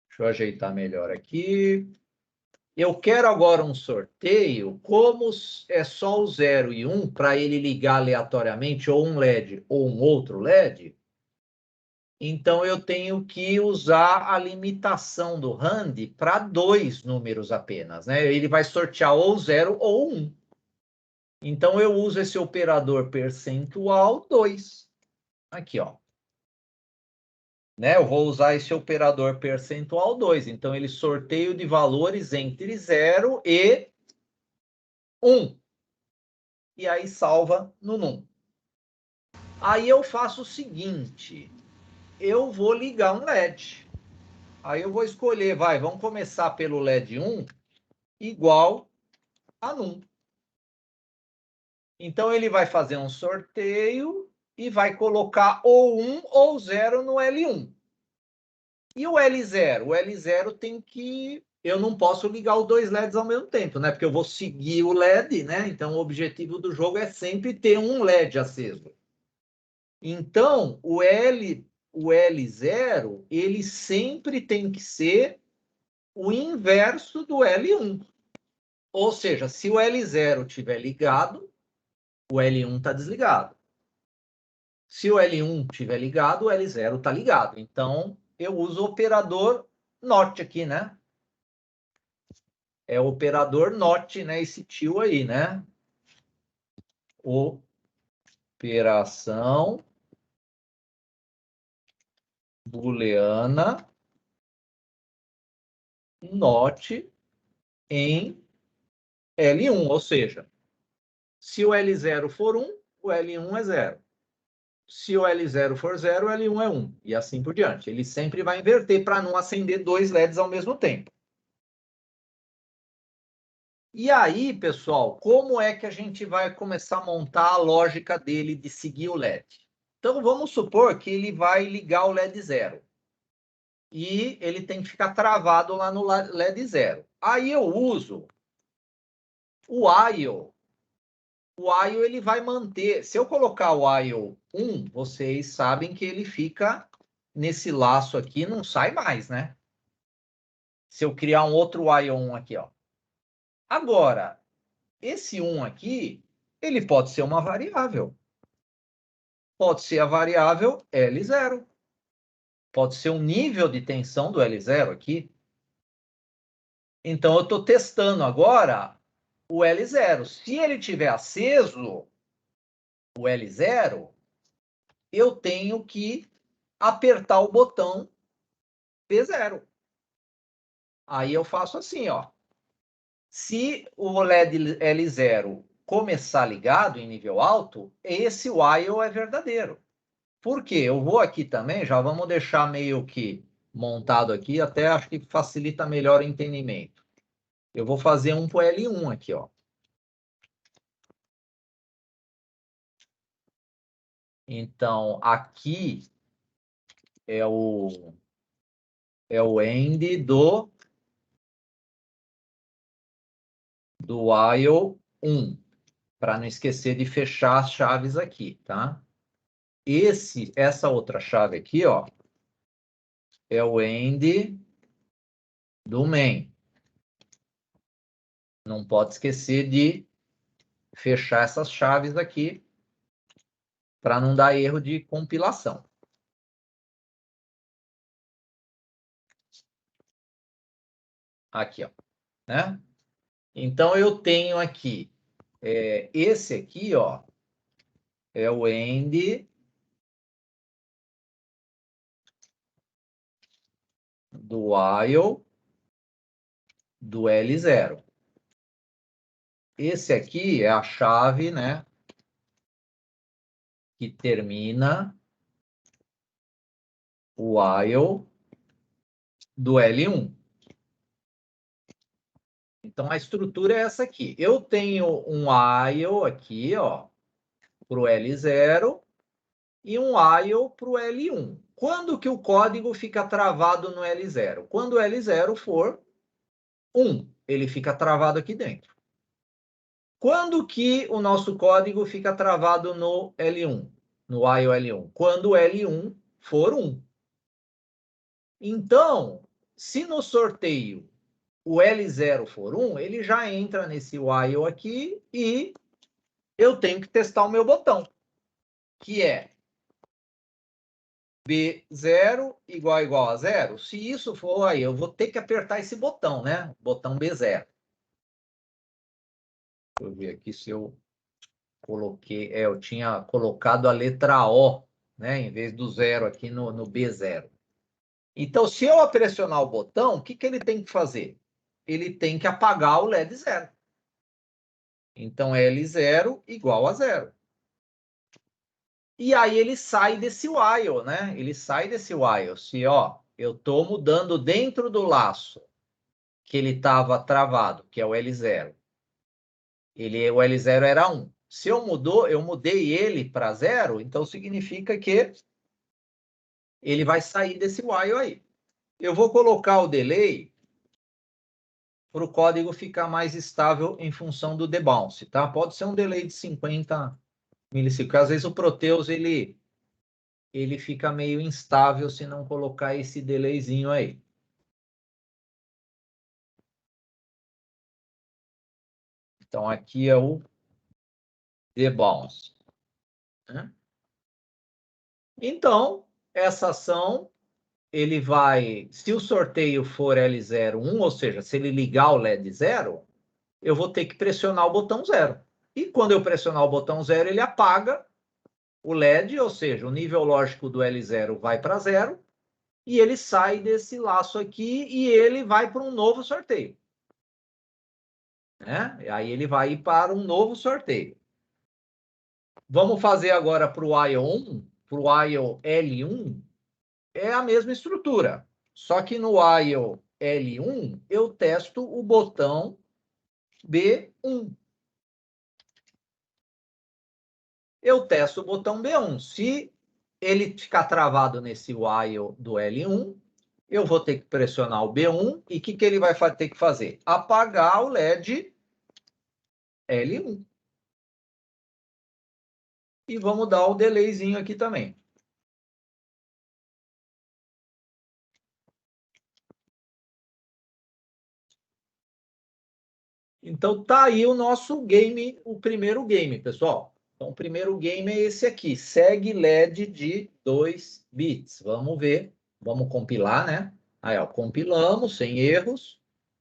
Deixa eu ajeitar melhor aqui. Eu quero agora um sorteio, como é só o 0 e 1, para ele ligar aleatoriamente, ou um LED ou um outro LED, então eu tenho que usar a limitação do RAND para 2 números apenas, né? Ele vai sortear ou 0 ou 1. Então eu uso esse operador percentual 2. Aqui, ó. Né? Eu vou usar esse operador percentual 2. Então ele sorteia de valores entre 0 e 1. E aí salva no num. Aí eu faço o seguinte, eu vou ligar um LED. Aí eu vou escolher, vamos começar pelo LED 1, igual a num. Então ele vai fazer um sorteio e vai colocar ou 1 ou 0 no L1. E o L0? O L0 tem que... Eu não posso ligar os 2 LEDs ao mesmo tempo, né? Porque eu vou seguir o LED, né? Então o objetivo do jogo é sempre ter um LED aceso. Então, o L0, ele sempre tem que ser o inverso do L1. Ou seja, se o L0 estiver ligado, o L1 está desligado. Se o L1 estiver ligado, o L0 está ligado. Então, eu uso o operador NOT aqui, né? É o operador NOT, né? Esse tio aí, né? Operação booleana NOT em L1, ou seja, se o L0 for 1, o L1 é 0. Se o L0 for 0, o L1 é 1. E assim por diante. Ele sempre vai inverter para não acender 2 LEDs ao mesmo tempo. E aí, pessoal, como é que a gente vai começar a montar a lógica dele de seguir o LED? Então, vamos supor que ele vai ligar o LED 0. E ele tem que ficar travado lá no LED 0. Aí eu uso o while. O while ele vai manter. Se eu colocar o while 1, vocês sabem que ele fica nesse laço aqui, não sai mais, né? Se eu criar um outro while 1 aqui, ó. Agora, esse 1 aqui, ele pode ser uma variável. Pode ser a variável L0. Pode ser um nível de tensão do L0 aqui. Então, eu estou testando agora o L0. Se ele tiver aceso, o L0, eu tenho que apertar o botão P0. Aí eu faço assim, ó. Se o LED L0 começar ligado em nível alto, esse while é verdadeiro. Por quê? Eu vou aqui também, já vamos deixar meio que montado aqui, até acho que facilita melhor o entendimento. Eu vou fazer um para L1 aqui, ó. Então, aqui é o end do while 1, para não esquecer de fechar as chaves aqui, tá? Essa outra chave aqui, ó, é o end do main. Não pode esquecer de fechar essas chaves aqui para não dar erro de compilação. Aqui, ó, né? Então eu tenho aqui esse aqui, ó, é o end do while do L0. Esse aqui é a chave, né, que termina o while do L1. Então a estrutura é essa aqui. Eu tenho um while aqui, ó, para o L0 e um while para o L1. Quando que o código fica travado no L0? Quando o L0 for 1, ele fica travado aqui dentro. Quando que o nosso código fica travado no L1, no while L1? Quando o L1 for 1. Então, se no sorteio o L0 for 1, ele já entra nesse while aqui e eu tenho que testar o meu botão, que é B0 igual a 0. Se isso for aí, eu vou ter que apertar esse botão, né? Botão B0. Deixa eu ver aqui se eu coloquei... eu tinha colocado a letra O, né? Em vez do 0 aqui no B0. Então, se eu pressionar o botão, o que ele tem que fazer? Ele tem que apagar o LED 0. Então, L0 igual a 0. E aí ele sai desse while, né? Ele sai desse while. Se, ó, eu estou mudando dentro do laço que ele estava travado, que é o L0. O L0 era 1. Se eu mudei ele para 0, então significa que ele vai sair desse while aí. Eu vou colocar o delay para o código ficar mais estável em função do debounce, tá? Pode ser um delay de 50 milissegundos. Às vezes o Proteus ele fica meio instável se não colocar esse delayzinho aí. Então, aqui é o debounce. Né? Então, essa ação, ele vai... Se o sorteio for L01, ou seja, se ele ligar o LED 0, eu vou ter que pressionar o botão 0. E quando eu pressionar o botão 0, ele apaga o LED, ou seja, o nível lógico do L0 vai para 0, e ele sai desse laço aqui e ele vai para um novo sorteio. Né? Aí ele vai ir para um novo sorteio. Vamos fazer agora para o while 1, para o while L1, é a mesma estrutura. Só que no while L1, eu testo o botão B1. Eu testo o botão B1. Se ele ficar travado nesse while do L1, eu vou ter que pressionar o B1 e o que ele vai ter que fazer? Apagar o LED L1. E vamos dar o delayzinho aqui também. Então tá aí o nosso game, o primeiro game, pessoal. Então o primeiro game é esse aqui, segue LED de 2 bits. Vamos ver, vamos compilar, né? Aí, ó, compilamos sem erros.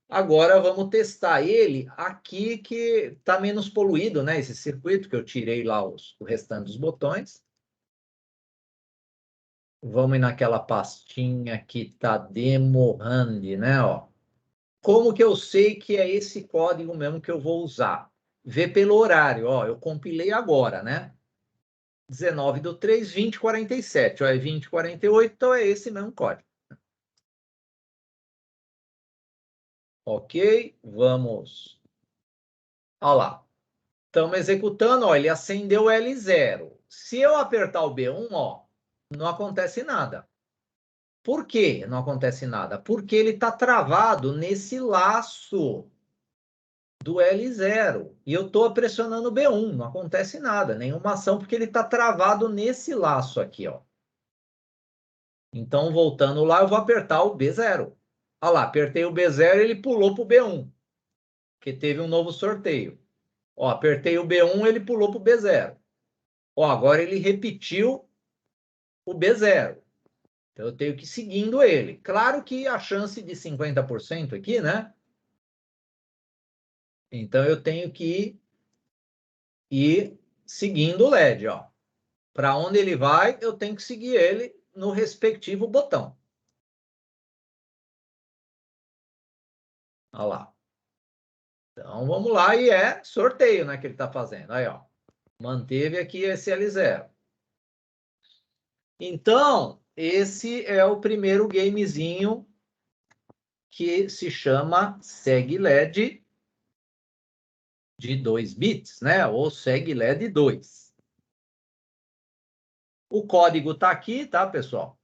Agora vamos testar ele aqui que tá menos poluído, né? Esse circuito que eu tirei lá o restante dos botões. Vamos ir naquela pastinha que tá demo hand, né? Ó. Como que eu sei que é esse código mesmo que eu vou usar? Vê pelo horário, ó, eu compilei agora, né? 19/3, 20:47, ó, é 20:48, então é esse mesmo código. Ok, vamos. Olha lá. Estamos executando, ó, ele acendeu o L0. Se eu apertar o B1, ó, não acontece nada. Por que não acontece nada? Porque ele está travado nesse laço do L0. E eu estou pressionando o B1, não acontece nada, nenhuma ação, porque ele está travado nesse laço aqui, ó. Então, voltando lá, eu vou apertar o B0. Olha lá, apertei o B0 e ele pulou para o B1, que teve um novo sorteio. Ó, apertei o B1, ele pulou para o B0. Ó, agora ele repetiu o B0. Então, eu tenho que ir seguindo ele. Claro que a chance de 50% aqui, né? Então, eu tenho que ir seguindo o LED, ó. Para onde ele vai, eu tenho que seguir ele no respectivo botão. Olha lá. Então, vamos lá, e é sorteio, né, que ele está fazendo. Aí, ó. Manteve aqui esse L0. Então, esse é o primeiro gamezinho que se chama Segue LED de 2 bits, né? Ou Segue LED 2. O código está aqui, tá, pessoal?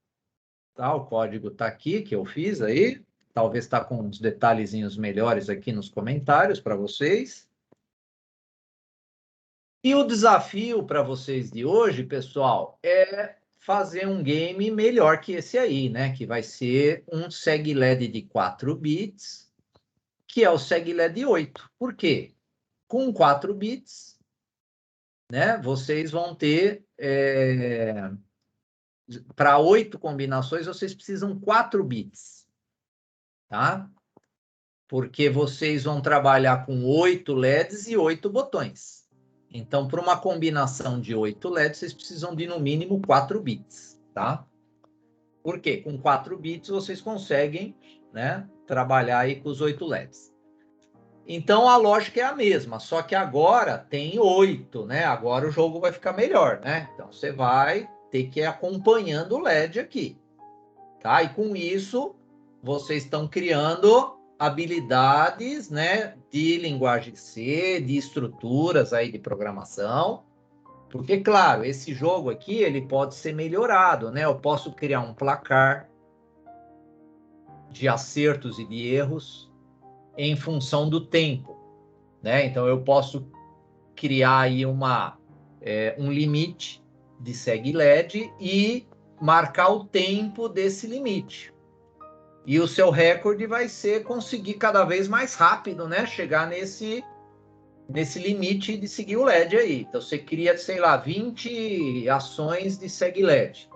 Tá, o código está aqui, que eu fiz aí. Talvez está com uns detalhezinhos melhores aqui nos comentários para vocês. E o desafio para vocês de hoje, pessoal, é fazer um game melhor que esse aí, né? Que vai ser um SegLed de 4 bits, que é o SegLed 8. Por quê? Com 4 bits, né? Vocês vão ter... para 8 combinações, vocês precisam 4 bits, tá? Porque vocês vão trabalhar com 8 LEDs e 8 botões. Então, para uma combinação de 8 LEDs, vocês precisam de, no mínimo, 4 bits, tá? Por quê? Com 4 bits, vocês conseguem, né, trabalhar aí com os 8 LEDs. Então, a lógica é a mesma, só que agora tem 8, né? Agora o jogo vai ficar melhor, né? Então, você vai ter que ir acompanhando o LED aqui, tá? E com isso, vocês estão criando habilidades, né, de linguagem C, de estruturas aí de programação, porque, claro, esse jogo aqui, ele pode ser melhorado, né? Eu posso criar um placar de acertos e de erros em função do tempo, né? Então, eu posso criar aí um limite de SegLed e marcar o tempo desse limite. E o seu recorde vai ser conseguir cada vez mais rápido, né? Chegar nesse limite de seguir o LED aí. Então, você cria, sei lá, 20 ações de SegLed.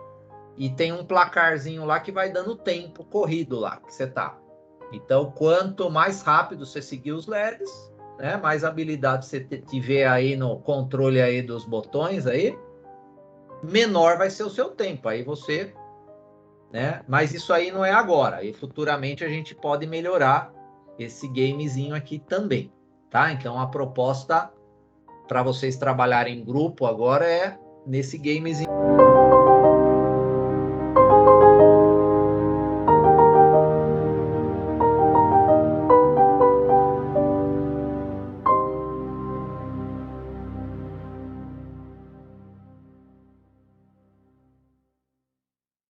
E tem um placarzinho lá que vai dando tempo corrido lá que você tá. Então, quanto mais rápido você seguir os LEDs, né? Mais habilidade você tiver aí no controle aí dos botões aí, menor vai ser o seu tempo. Aí você... né? Mas isso aí não é agora. E futuramente a gente pode melhorar esse gamezinho aqui também, tá? Então a proposta para vocês trabalharem em grupo agora é nesse gamezinho.